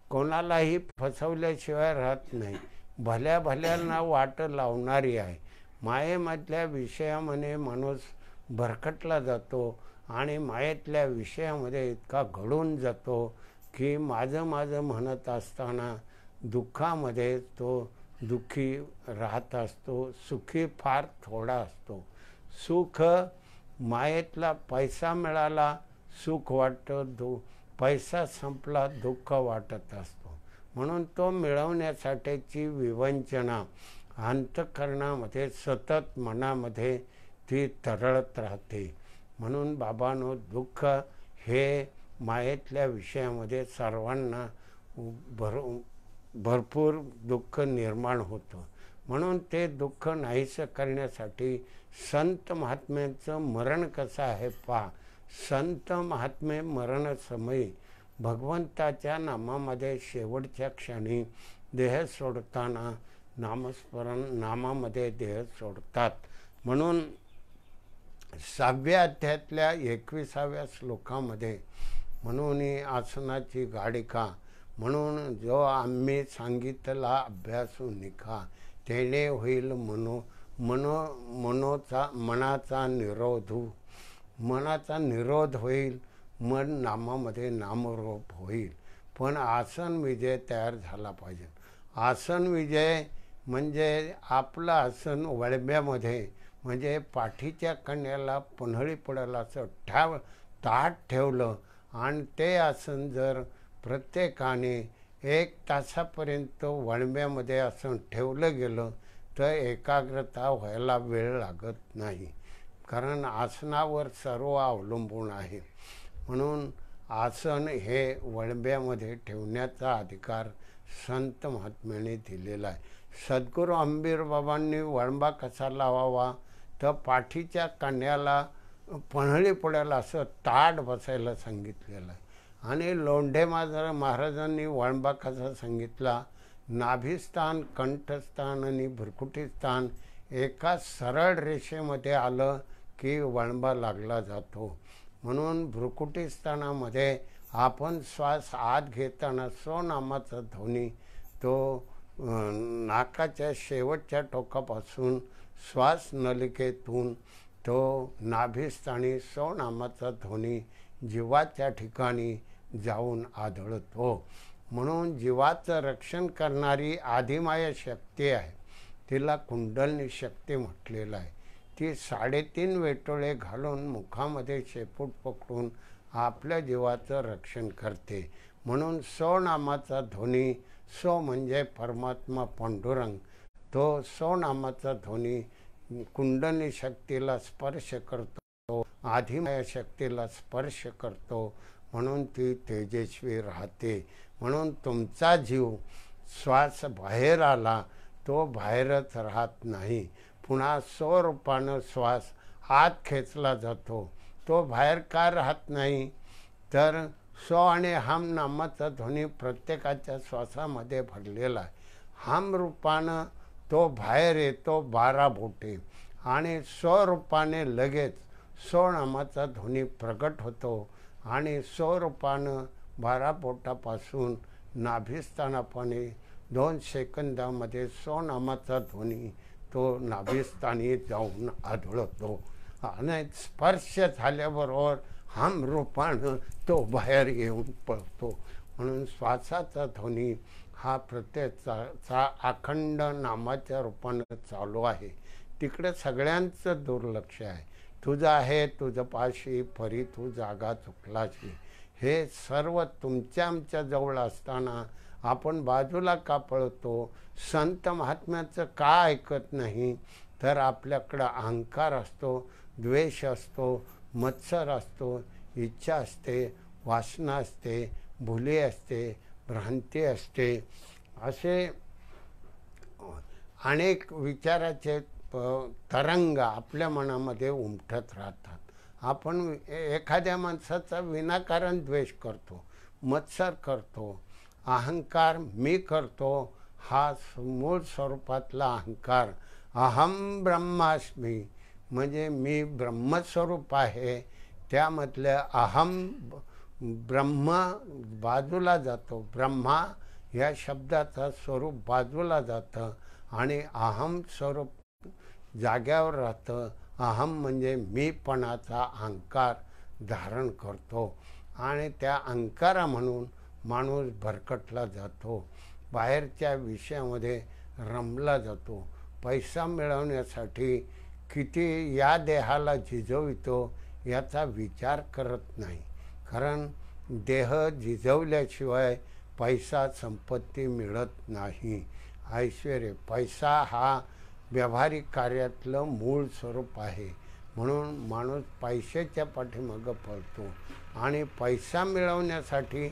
कोणालाही फसवल्याशिवाय राहत नाही, भल्या भल्यांना वाट लावणारी आहे. मायेमधल्या विषयामध्ये माणूस भरकटला जातो आणि मायेतल्या विषयामध्ये इतका घडून जातो की माझं माझं म्हणत असताना दुःखामध्ये तो दुःखी राहत असतो, सुखी फार थोडा असतो. सुख मायेतला पैसा मिळाला सुख वाटतं, पैसा संपला दुःख वाटत असतो. म्हणून तो मिळवण्यासाठीची विवंचना अंतःकरणामध्ये सतत मनामध्ये ती तरळत राहते. म्हणून बाबांनो, दुःख हे मायेतल्या विषयामध्ये सर्वांना भरपूर दुःख निर्माण होतं. म्हणून ते दुःख नाहीसं करण्यासाठी संत महात्म्यांचं मरण कसं आहे पहा. संत महात्मे मरणसमयी भगवंताच्या नामामध्ये शेवटच्या क्षणी देह सोडताना नामामध्ये देह सोडतात. म्हणून 6व्या अध्यायातल्या 21व्या श्लोकामध्ये म्हणून आसनाची गाडिका म्हणून जो आम्ही सांगितला अभ्यासू निखा तेने होईल मनाचा निरोध होईल, मन नामामध्ये नामरूप होईल. पण आसन विजय तयार झाला पाहिजे. आसन विजय म्हणजे आपलं आसन वळब्यामध्ये म्हणजे पाठीच्या कण्याला पन्हळी पडेल असं ताट ठेवलं आणि ते आसन जर प्रत्येकाने 1 तासापर्यंत वळब्यामध्ये आसन ठेवलं गेलं तर एकाग्रता व्हायला वेळ लागत नाही. कारण आसनावर सर्व अवलंबून आहे. म्हणून आसन हे वळब्यामध्ये ठेवण्याचा अधिकार संत महात्म्याने दिलेला आहे. सद्गुरू अंबीर बाबांनी वळंबा कसा लावावा तर पाठीच्या कांड्याला पन्हळी पडेल असं ताट बसायला सांगितलेलं आहे. आणि लोंढे महाराजांनी वळंबा कसा सांगितला, नाभिस्थान, कंठस्थान आणि भ्रुकुटीस्थान एका सरळ रेषेमध्ये आलं की वळंबा लागला जातो. म्हणून भ्रुकुटीस्थानामध्ये आपण श्वास आत घेताना स्वनामाचा ध्वनी तो नाकाच्या शेवटच्या टोकापासून श्वास नलिकेतून तो नाभिस्थानी स्वनामाचा ध्वनी जीवाच्या ठिकाणी जाऊन आढळतो. म्हणून जीवाचं रक्षण करणारी आदिमाया शक्ती आहे, तिला कुंडलिनी शक्ती म्हटलेलं आहे. ती 3.5 वेटोळे घालून मुखामध्ये शेपूट पकडून आपल्या जीवाचं रक्षण करते. म्हणून स्वनामाचा ध्वनी, स्व म्हणजे परमात्मा पांडुरंग, तो स्वनामाचा ध्वनी कुंडलिनी शक्तीला स्पर्श करतो, आदिमाया शक्तीला स्पर्श करतो. म्हणून ती तेजस्वी राहते. म्हणून तुमचा जीव श्वास बाहेर आला तो बाहेरच राहत नाही. पुन्हा स्वरूपानं श्वास आत खेचला जातो, तो बाहेर का राहत नाही तर स्व आणि हम नामाचा ध्वनी प्रत्येकाच्या श्वासामध्ये भरलेला आहे. हम रूपानं तो बाहेर येतो 12 बोटे आणि स्वरूपाने लगेच स्वनामाचा ध्वनी प्रगट होतो आणि स्वरूपानं 12 बोटापासून नाभिस्थानापणे 2 सेकंदामध्ये स्वनामाचा ध्वनी तो नाभिस्थानी जाऊन आढळतो. आणि स्पर्श झाल्याबरोबर हम रूपानं तो बाहेर येऊन पडतो. म्हणून श्वासाचा ध्वनी हा प्रत्येकाचा अखंड नामाच्या रूपानं चालू आहे. तिकडे सगळ्यांचं दुर्लक्ष आहे. तुझं आहे तुझं पाशी परी तू जागा चुकलाशी. हे सर्व तुमच्या आमच्या जवळ असताना आपण बाजूला का पळतो, संत महात्म्याचं का ऐकत नाही तर आपल्याकडं अहंकार असतो, द्वेष असतो, मत्सर असतो, इच्छा असते, वासना असते, भुले असते, भ्रांती असते. असे अनेक विचाराचे तरंग आपल्या मनामध्ये उमटत राहतात. आपण एखाद्या माणसाचा विनाकारण द्वेष करतो, मत्सर करतो, अहंकार मी करतो. हा मूळ स्वरूपातला अहंकार अहम ब्रह्मास्मी म्हणजे मी ब्रह्मस्वरूप आहे. त्यामधलं अहम ब्रह्म बाजूला जातो, ब्रह्मा या शब्दाचं स्वरूप बाजूला जातं आणि अहम स्वरूप जाग्यावर राहतं. अहम म्हणजे मीपणाचा अहंकार धारण करतो आणि त्या अहंकारा म्हणून माणूस भरकटला जातो. बाहेरच्या विषयामध्ये रमला जातो. पैसा मिळवण्यासाठी किती या देहाला झिजवितो याचा विचार करत नाही. कारण देह झिजवल्याशिवाय पैसा संपत्ती मिळत नाही. ऐश्वर्य पैसा हा व्यावहारिक कार्यातलं मूळ स्वरूप आहे. म्हणून माणूस पैशाच्या पाठीमागं पळतो आणि पैसा मिळवण्यासाठी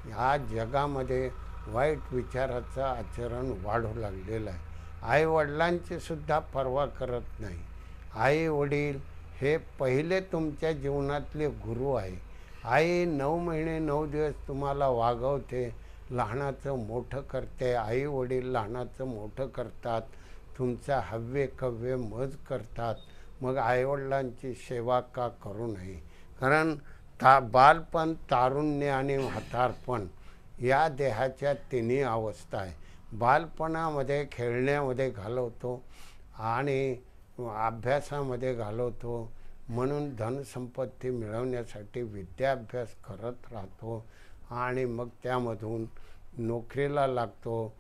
ह्या जगामध्ये वाईट विचाराचं आचरण वाढू लागलेलं आहे. आईवडिलांची सुद्धा पर्वा करत नाही. आई वडील हे पहिले तुमच्या जीवनातले गुरु आहे. आई 9 महिने 9 दिवस तुम्हाला वागवते, लहानाचं मोठं करते. आई वडील लहानाचं मोठं करतात, तुमचा हव्य कव्य मज करतात. मग आईवडिलांची सेवा का करू नये? कारण बालपण, तारुण्य आणि म्हातारपण या देहाच्या तिन्ही अवस्था आहे. बालपणामध्ये खेळण्यामध्ये घालवतो आणि अभ्यासामध्ये घालवतो. म्हणून धनसंपत्ती मिळवण्यासाठी विद्याभ्यास करत राहतो आणि मग त्यामधून नोकरीला लागतो,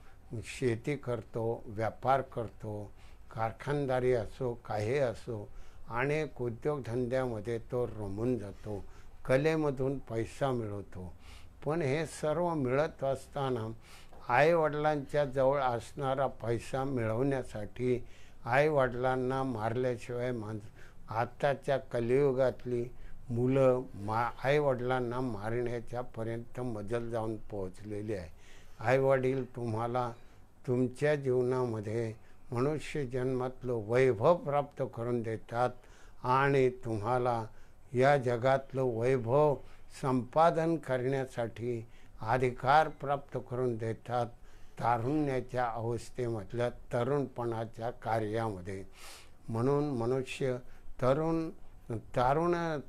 शेती करतो, व्यापार करतो, कारखानदारी असो काही असो, अनेक उद्योगधंद्यामध्ये तो रमून जातो. कलेमधून पैसा मिळवतो. पण हे सर्व मिळत असताना आईवडिलांच्या जवळ असणारा पैसा मिळवण्यासाठी आईवडिलांना मारल्याशिवाय आताच्या कलियुगातली मुलं आईवडिलांना मारण्याच्यापर्यंत मजल जाऊन पोहोचलेली आहे. आईवडील तुम्हाला तुमच्या जीवनामध्ये मनुष्य जन्मातलं वैभव प्राप्त करून देतात आणि तुम्हाला या जगातलं वैभव संपादन करण्यासाठी अधिकार प्राप्त करून देतात. तारुण्याच्या अवस्थेमधल्या तरुणपणाच्या कार्यामध्ये. म्हणून मनुष्य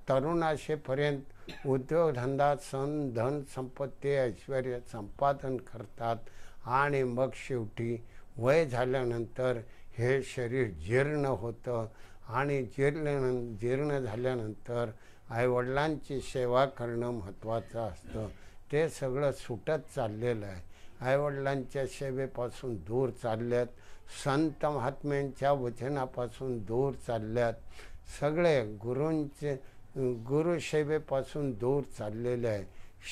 तरुणाशेपर्यंत उद्योगधंदा, धन संपत्ती, ऐश्वर्य संपादन करतात आणि मग शेवटी वय झाल्यानंतर हे शरीर जीर्ण होतं आणि जीर्ण झाल्यानंतर आईवडिलांची सेवा करणं महत्त्वाचं असतं. ते सगळं सुटत चाललेलं आहे. आईवडिलांच्या सेवेपासून दूर चालल्यात, संत महात्म्यांच्या वचनापासून दूर चालल्यात, सगळे गुरुसेवेपासून दूर चाललेले आहे.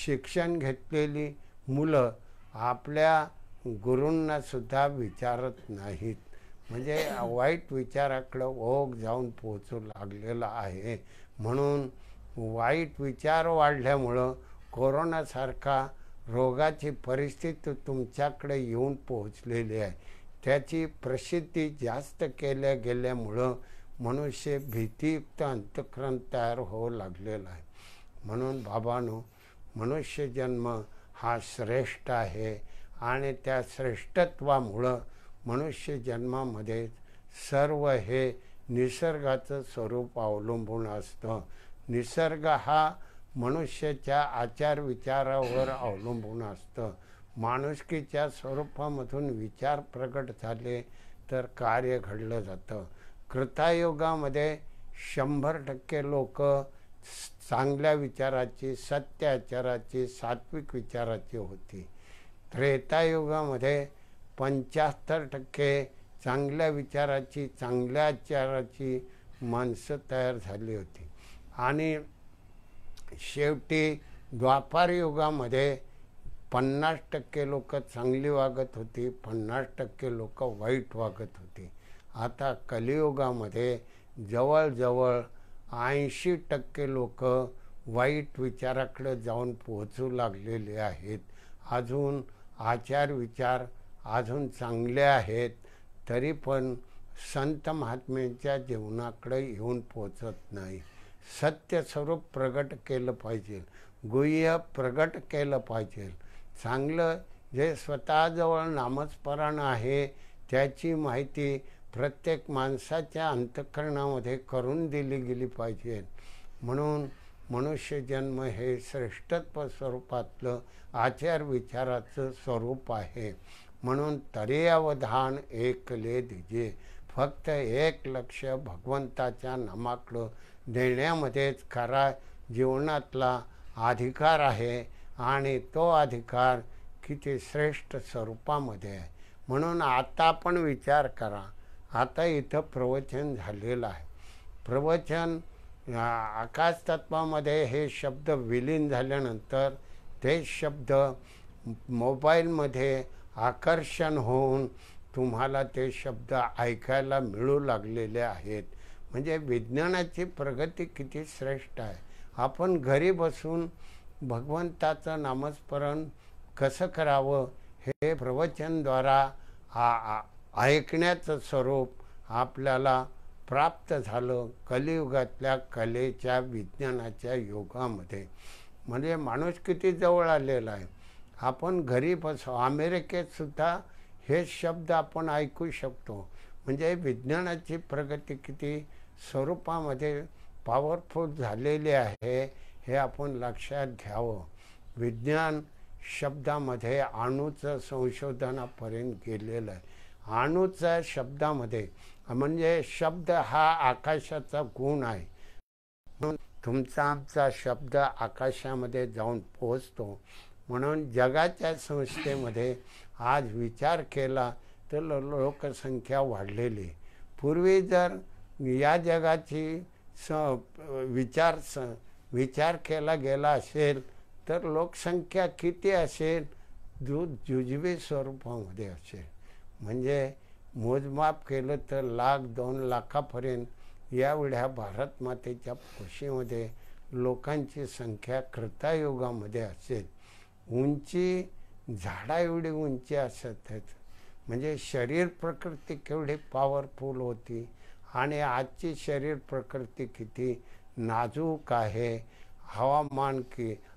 शिक्षण घेतलेली मुलं आपल्या गुरूंना सुद्धा विचारत नाहीत. म्हणजे वाईट विचाराकडं ओघ जाऊन पोचू लागलेला आहे. म्हणून वाईट विचार वाढल्यामुळं कोरोनासारखा रोगाची परिस्थिती तुमच्याकडे येऊन पोहोचलेली आहे. त्याची प्रसिद्धी जास्त केल्या गेल्यामुळं मनुष्य भीतीयुक्त अंतःकरण तयार होऊ लागलेला आहे. म्हणून बाबांनो, मनुष्य जन्म हा श्रेष्ठ आहे आणि त्या श्रेष्ठत्वामुळं मनुष्य जन्मामध्ये सर्व हे निसर्गाचं स्वरूप अवलंबून असतं. निसर्ग हा मनुष्याच्या आचार विचारावर अवलंबून असतं. माणुसकीच्या स्वरूपामधून विचार प्रगट झाले तर कार्य घडलं जातं. कृतायुगामध्ये 100% लोक चांगल्या विचाराची, सत्य आचाराची, सात्विक विचाराची होती. त्रेतायुगामध्ये 75% चांगल्या विचाराची, चांगल्या आचाराची माणसं तयार झाली होती. आणि शेवटी द्वापार युगामध्ये 50% लोक चांगली वागत होती, 50% लोक वाईट वागत होती. आता कलियुगामध्ये जवळजवळ 80% लोक वाईट विचाराकडे जाऊन पोहोचू लागलेले आहेत. अजून आचार विचार अजून चांगले आहेत, तरी पण संत महात्म्यांच्या जीवनाकडे येऊन पोचत नाही. सत्य स्वरूप प्रगट केलं पाहिजे, गुह्य प्रगट केलं पाहिजे. चांगलं जे स्वतःजवळ नामस्मरण आहे त्याची माहिती प्रत्येक माणसाच्या अंतःकरणामध्ये करून दिली गेली पाहिजे. म्हणून मनुष्यजन्म हे श्रेष्ठत्व स्वरूपातलं आचार विचाराचं स्वरूप आहे. म्हणून तरी अवधान एकले दिजे, फक्त एक लक्ष भगवंताच्या नामाकडं देण्यामध्येच खरा जीवनातला अधिकार आहे आणि तो अधिकार किती श्रेष्ठ स्वरूपामध्ये आहे. म्हणून आता आपण विचार करा, आता इथं प्रवचन झालेलं आहे. प्रवचन आकाश तत्वामध्ये हे शब्द विलीन झाल्यानंतर ते शब्द मोबाईलमध्ये आकर्षण होऊन तुम्हाला ते शब्द ऐकायला मिळू लागलेले आहेत. म्हणजे विज्ञानाची प्रगती किती श्रेष्ठ आहे. आपण घरी बसून भगवंताचं नामस्मरण कसं करावं हे प्रवचनद्वारा ऐकण्याचं स्वरूप आपल्याला प्राप्त झालं कलियुगातल्या कलेच्या विज्ञानाच्या युगामध्ये. म्हणजे माणूस किती जवळ आलेला आहे. आपण घरी बसू, अमेरिकेतसुद्धा हे शब्द आपण ऐकू शकतो. म्हणजे विज्ञानाची प्रगती किती स्वरूपामध्ये पॉवरफुल झालेली आहे हे आपण लक्षात घ्यावं. विज्ञान शब्दामध्ये अणूचं संशोधनापर्यंत गेलेलं आहे. अणूच्या शब्दामध्ये म्हणजे शब्द हा आकाशाचा गुण आहे. म्हणून तुमचा आमचा शब्द आकाशामध्ये जाऊन पोहोचतो. म्हणून जगाच्या संस्थेमध्ये आज विचार केला तर लोकसंख्या वाढलेली. पूर्वी जर या जगाची विचार केला गेला असेल तर लोकसंख्या किती असेल, जुजवी स्वरूपामध्ये असेल. म्हणजे मोजमाप केलं तर 1,00,000-2 लाखापर्यंत यावेळ्या भारत मातेच्या कुशीमध्ये लोकांची संख्या त्रेतायुगामध्ये असेल. उंची झाडा एवढी उंची असत. म्हणजे शरीर प्रकृती केवढी पॉवरफुल होती आणि आजची शरीर प्रकृती किती नाजूक आहे.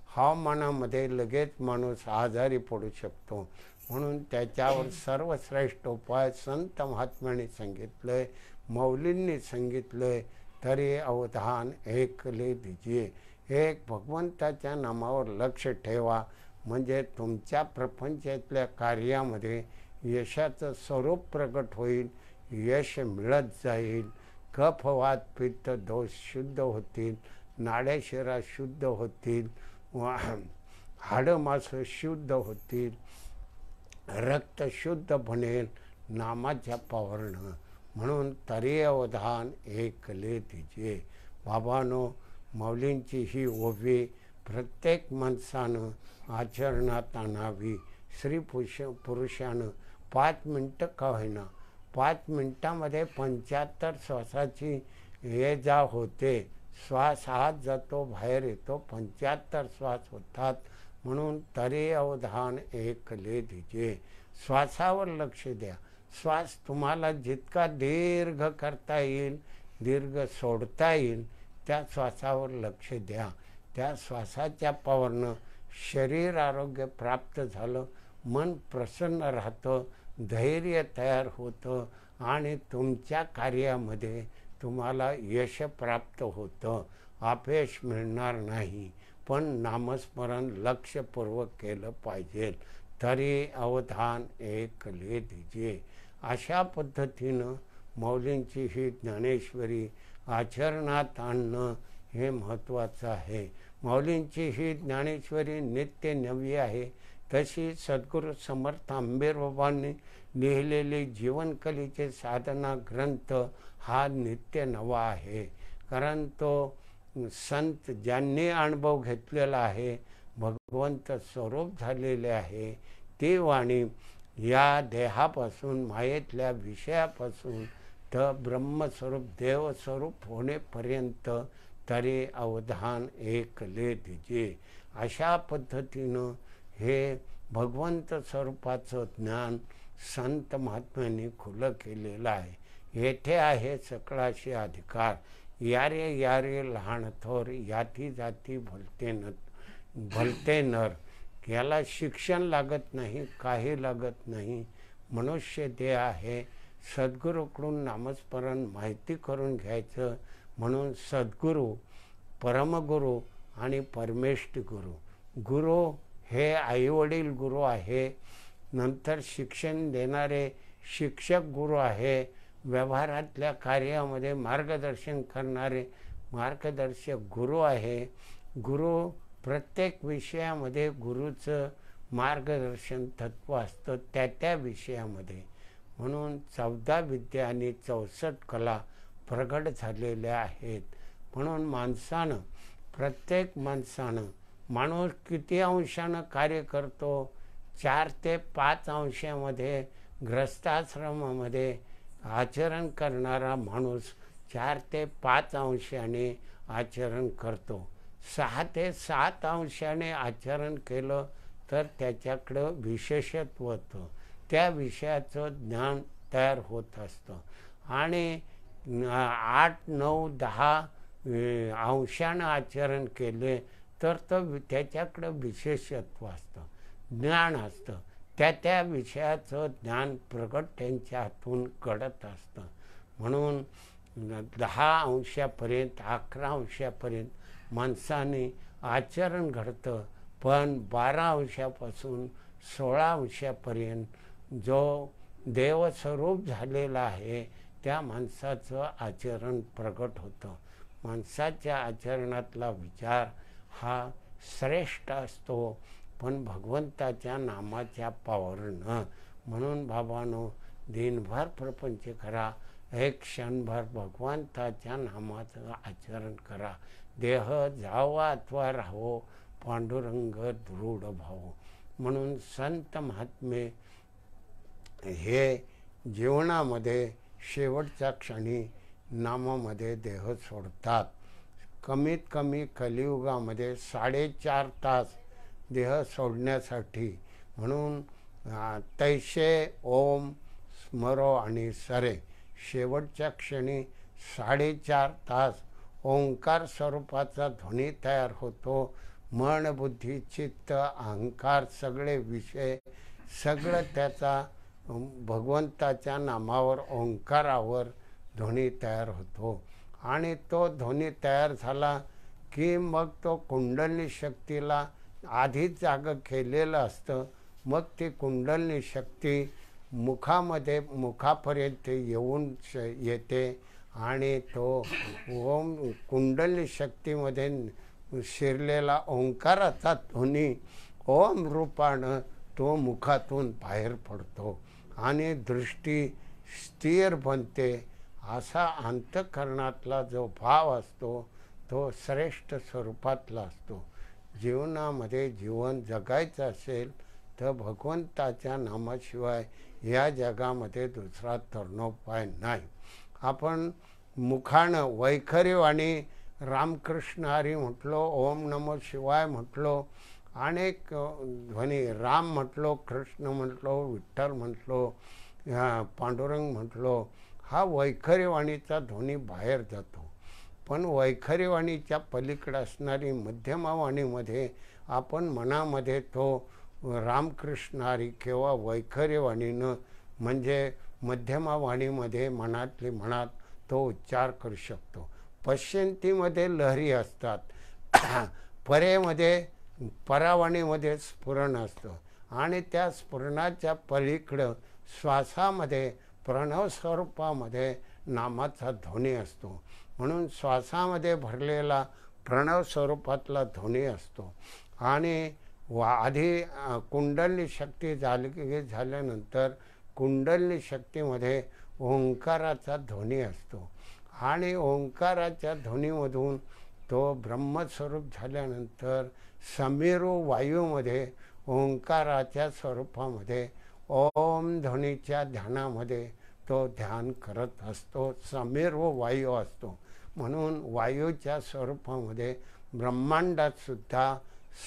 हवामानामध्ये लगेच माणूस आजारी पडू शकतो. म्हणून त्याच्यावर सर्वश्रेष्ठ उपाय संत महात्म्याने सांगितलंय, मौलींनी सांगितलंय. तरी अवधान ऐकले दीजिए. एक भगवंताच्या नामावर लक्ष ठेवा. म्हणजे तुमच्या प्रपंचातल्या कार्यामध्ये यशाचं स्वरूप प्रगट होईल, यश मिळत जाईल. कफ वात पित्त दोष शुद्ध होतील, नाड्याशिरा शुद्ध होतील, हाडं मासं शुद्ध होतील, रक्त शुद्ध बनेल नामाच्या पावरनं. म्हणून तरी अवधान ऐकले दीजिए. बाबांनो, मौलींची ही ओवी प्रत्येक माणसानं आचरणात आणावी. स्त्री पुरुषानं 5 मिनटं का होईना, 5 मिनटामध्ये 75 श्वासाची ये जा होते. श्वास आत जातो, बाहेर येतो, 75 श्वास होतात. म्हणून तरी अवधान ऐकले दीजिए. श्वासावर लक्ष द्या. श्वास तुम्हाला जितका दीर्घ करता येईल, दीर्घ सोडता येईल, त्या श्वासावर लक्ष द्या. त्या श्वासाच्या पावरनं शरीर आरोग्य प्राप्त झालं, मन प्रसन्न राहतं, धैर्य तयार होतं आणि तुमच्या कार्यामध्ये तुम्हाला यश प्राप्त होतं. अपयश मिळणार नाही. पण नामस्मरण लक्षपूर्वक केलं पाहिजे. तरी अवधान ऐकले दीजिए. अशा पद्धतीनं मौलींची ही ज्ञानेश्वरी आचरणात आणणं हे महत्त्वाचं आहे. मौलींची ही ज्ञानेश्वरी नित्य नवी आहे. तशी सद्गुरू समर्थ आंबेबाबांनी लिहिलेली जीवनकलेचे साधना ग्रंथ हा नित्य नवा आहे. कारण तो संत ज्यांनी अनुभव घेतलेला आहे, भगवंत स्वरूप झालेले आहे, ती वाणी या देहापासून, मायेतल्या विषयापासून तर ब्रह्मस्वरूप देवस्वरूप होण्यापर्यंत तरी अवधान ऐकले दीजिए. अशा पद्धतीनं हे भगवंत स्वरूपाचं ज्ञान संत महात्म्यांनी खुलं केलेलं आहे. येथे आहे सकळाशी अधिकार. यारे यारे लहान थोर, याती जाती भलते नर. याला शिक्षण लागत नाही, काही लागत नाही. मनुष्य देह आहे. सद्गुरूकडून नामस्मरण माहिती करून घ्यायचं. म्हणून सद्गुरू, परमगुरू आणि परमेष्ठ गुरु. गुरु हे आईवडील गुरु आहे. नंतर शिक्षण देणारे शिक्षक गुरु आहे. व्यवहारातल्या कार्यामध्ये मार्गदर्शन करणारे मार्गदर्शक गुरु आहे. गुरु प्रत्येक विषयामध्ये गुरुचं मार्गदर्शन तत्व असतं त्या विषयामध्ये. म्हणून 14 विद्या आणि 64 कला प्रगट झालेल्या आहेत. म्हणून प्रत्येक माणसानं माणूस किती अंशानं कार्य करतो? 4 ते 5 अंशामध्ये ग्रस्ताश्रमामध्ये आचरण करणारा माणूस 4 ते 5 अंशाने आचरण करतो. 6 ते 7 अंशाने आचरण केलं तर त्याच्याकडं विशेषत्व होतं, त्या विषयाचं ज्ञान तयार होत असतं. आणि 8, 9, 10 अंशानं आचरण केले तर त्याच्याकडं विशेषत्व असतं, ज्ञान असतं, त्या विषयाचं ज्ञान प्रगट त्यांच्या हातून घडत असतं. म्हणून 10 अंशापर्यंत 11 अंशापर्यंत माणसाने आचरण घडतं. पण 12 अंशापासून 16 अंशापर्यंत जो देवस्वरूप झालेला आहे त्या माणसाचं आचरण प्रगट होतं. माणसाच्या आचरणातला विचार हा श्रेष्ठ असतो, पण भगवंताच्या नामाच्या पावरनं. म्हणून बाबांनो, दिनभर प्रपंच करा, एक क्षणभर भगवंताच्या नामाचं आचरण करा. देह जावा अथवा राहो, पांडुरंग दृढ भाव. म्हणून संत महात्मे हे जीवनामध्ये शेवटच्या क्षणी नामामध्ये देह सोडतात. कमीत कमी कलियुगामध्ये 4.5 तास देह सोडण्यासाठी. म्हणून तैसे ओम स्मरो आणि सरे. शेवटच्या क्षणी 4.5 तास ओंकार स्वरूपाचा ध्वनी तयार होतो. मन, बुद्धी, चित्त, अहंकार सगळे विषय सगळं त्याचा भगवंताच्या नामावर, ओंकारावर ध्वनी तयार होतो. आणि तो ध्वनी तयार झाला की मग तो कुंडलिनी शक्तीला आधीच जागं केलेलं असतं. मग ती कुंडलिनी शक्ती मुखापर्यंत येऊन येते आणि तो ओम कुंडलिनी शक्तीमध्ये शिरलेला ओंकाराचा ध्वनी ओम रूपानं तो मुखातून बाहेर पडतो आणि दृष्टी स्थिर बनते. असा अंतःकरणातला जो भाव असतो तो श्रेष्ठ स्वरूपातला असतो. जीवनामध्ये जीवन जगायचं असेल तर भगवंताच्या नामाशिवाय या जगामध्ये दुसरा तरणोपाय नाही. आपण मुखानं वैखरीवाणी रामकृष्ण हरी म्हटलो, ओम नमो शिवाय म्हटलो, अनेक ध्वनी राम म्हटलो, कृष्ण म्हटलो, विठ्ठल म्हटलो, पांडुरंग म्हटलो, हा वैखरीवाणीचा ध्वनी बाहेर जातो. पण वैखरीवाणीच्या पलीकडे असणारी मध्यमावाणीमध्ये आपण मनामध्ये तो रामकृष्ण हरी किंवा वैखरीवाणीनं म्हणजे मध्यमावाणीमध्ये मनातली मनात तो उच्चार करू शकतो. पश्चिंतीमध्ये लहरी असतात, परावाणीमध्ये स्फुरण असतं आणि त्या स्फुरणाच्या पलीकडं श्वासामध्ये प्रणव स्वरूपामध्ये नामाचा ध्वनी असतो. म्हणून श्वासामध्ये भरलेला प्रणव स्वरूपातला ध्वनी असतो. आणि आधी कुंडलिनी शक्ती झाल्यानंतर कुंडलिनी शक्तीमध्ये ओंकाराचा ध्वनी असतो आणि ओंकाराच्या ध्वनीमधून तो ब्रह्मस्वरूप झाल्यानंतर समीरू वायूमध्ये ओंकाराच्या स्वरूपामध्ये ओम ध्वनीच्या ध्यानामध्ये तो ध्यान करत असतो. समीरू वायू असतो. म्हणून वायूच्या स्वरूपामध्ये ब्रह्मांडात सुद्धा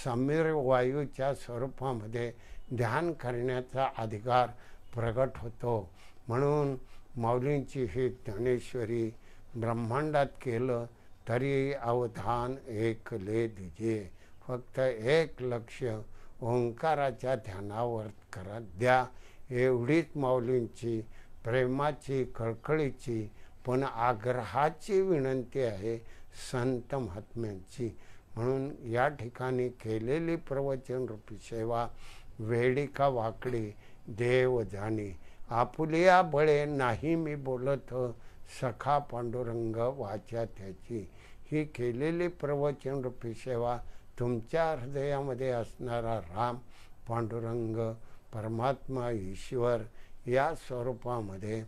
समीर वायूच्या स्वरूपामध्ये ध्यान करण्याचा अधिकार प्रगट होतो. म्हणून माऊलींची ही ज्ञानेश्वरी ब्रह्मांडात केलं तरी अवधान एक ले दिजे. फक्त एक लक्ष ओंकाराच्या ध्यानावर करा द्या. एवढीच माऊलींची प्रेमाची, कळकळीची पण आग्रहाची विनंती आहे संत महात्म्यांची. म्हणून या ठिकाणी केलेली प्रवचन रूपी सेवा वेडी का वाकडी देव जाणी. आपुलिया बळे नाही मी बोलत, सखा पांडुरंग वाचा त्याची. ही केलेली प्रवचन रूपी सेवा तुमच्या हृदयामध्ये असणारा राम पांडुरंग, परमात्मा, ईश्वर या स्वरूपामध्ये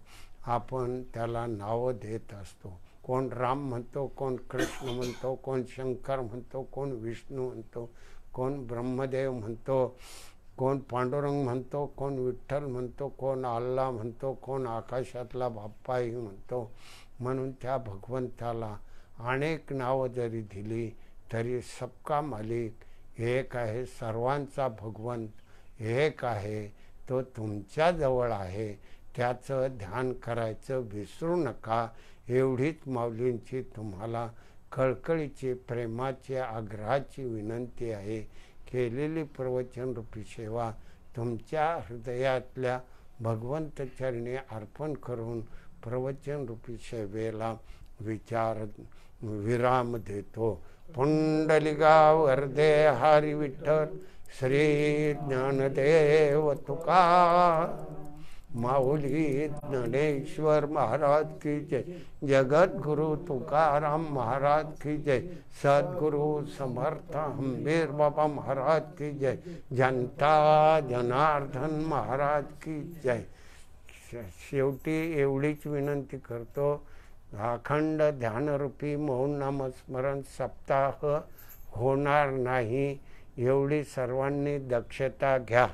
आपण त्याला नावं देत असतो. कोण राम म्हणतो, कोण कृष्ण म्हणतो, कोण शंकर म्हणतो, कोण विष्णू म्हणतो, कोण ब्रह्मदेव म्हणतो, कोण पांडुरंग म्हणतो, कोण विठ्ठल म्हणतो, कोण अल्ला म्हणतो, कोण आकाशातला बाप्पाही म्हणतो. म्हणून त्या भगवंताला अनेक नावं जरी दिली तरी सबका मालिक एक आहे, सर्वांचा भगवंत एक आहे, तो तुमच्याजवळ आहे. त्याचं ध्यान करायचं विसरू नका. एवढीच माऊलींची तुम्हाला कळकळीची, प्रेमाची, आग्रहाची विनंती आहे. केलेली प्रवचनरूपी सेवा तुमच्या हृदयातल्या भगवंत चरणी अर्पण करून प्रवचनरूपी सेवेला विराम देतो. पुंडलिका वरदे हरी विठ्ठल श्री ज्ञानदेव तुकार माऊली ज्ञानेश्वर महाराज की जय. जगद्गुरु तुकाराम महाराज की जय. सद्गुरु समर्थ हंबीर बाबा महाराज की जय. जनता जनार्दन महाराज की जय. शेवटी एवढीच विनंती करतो, अखंड ध्यानरूपी मौन नामस्मरण सप्ताह होणार नाही, एवढी सर्वांनी दक्षता घ्या.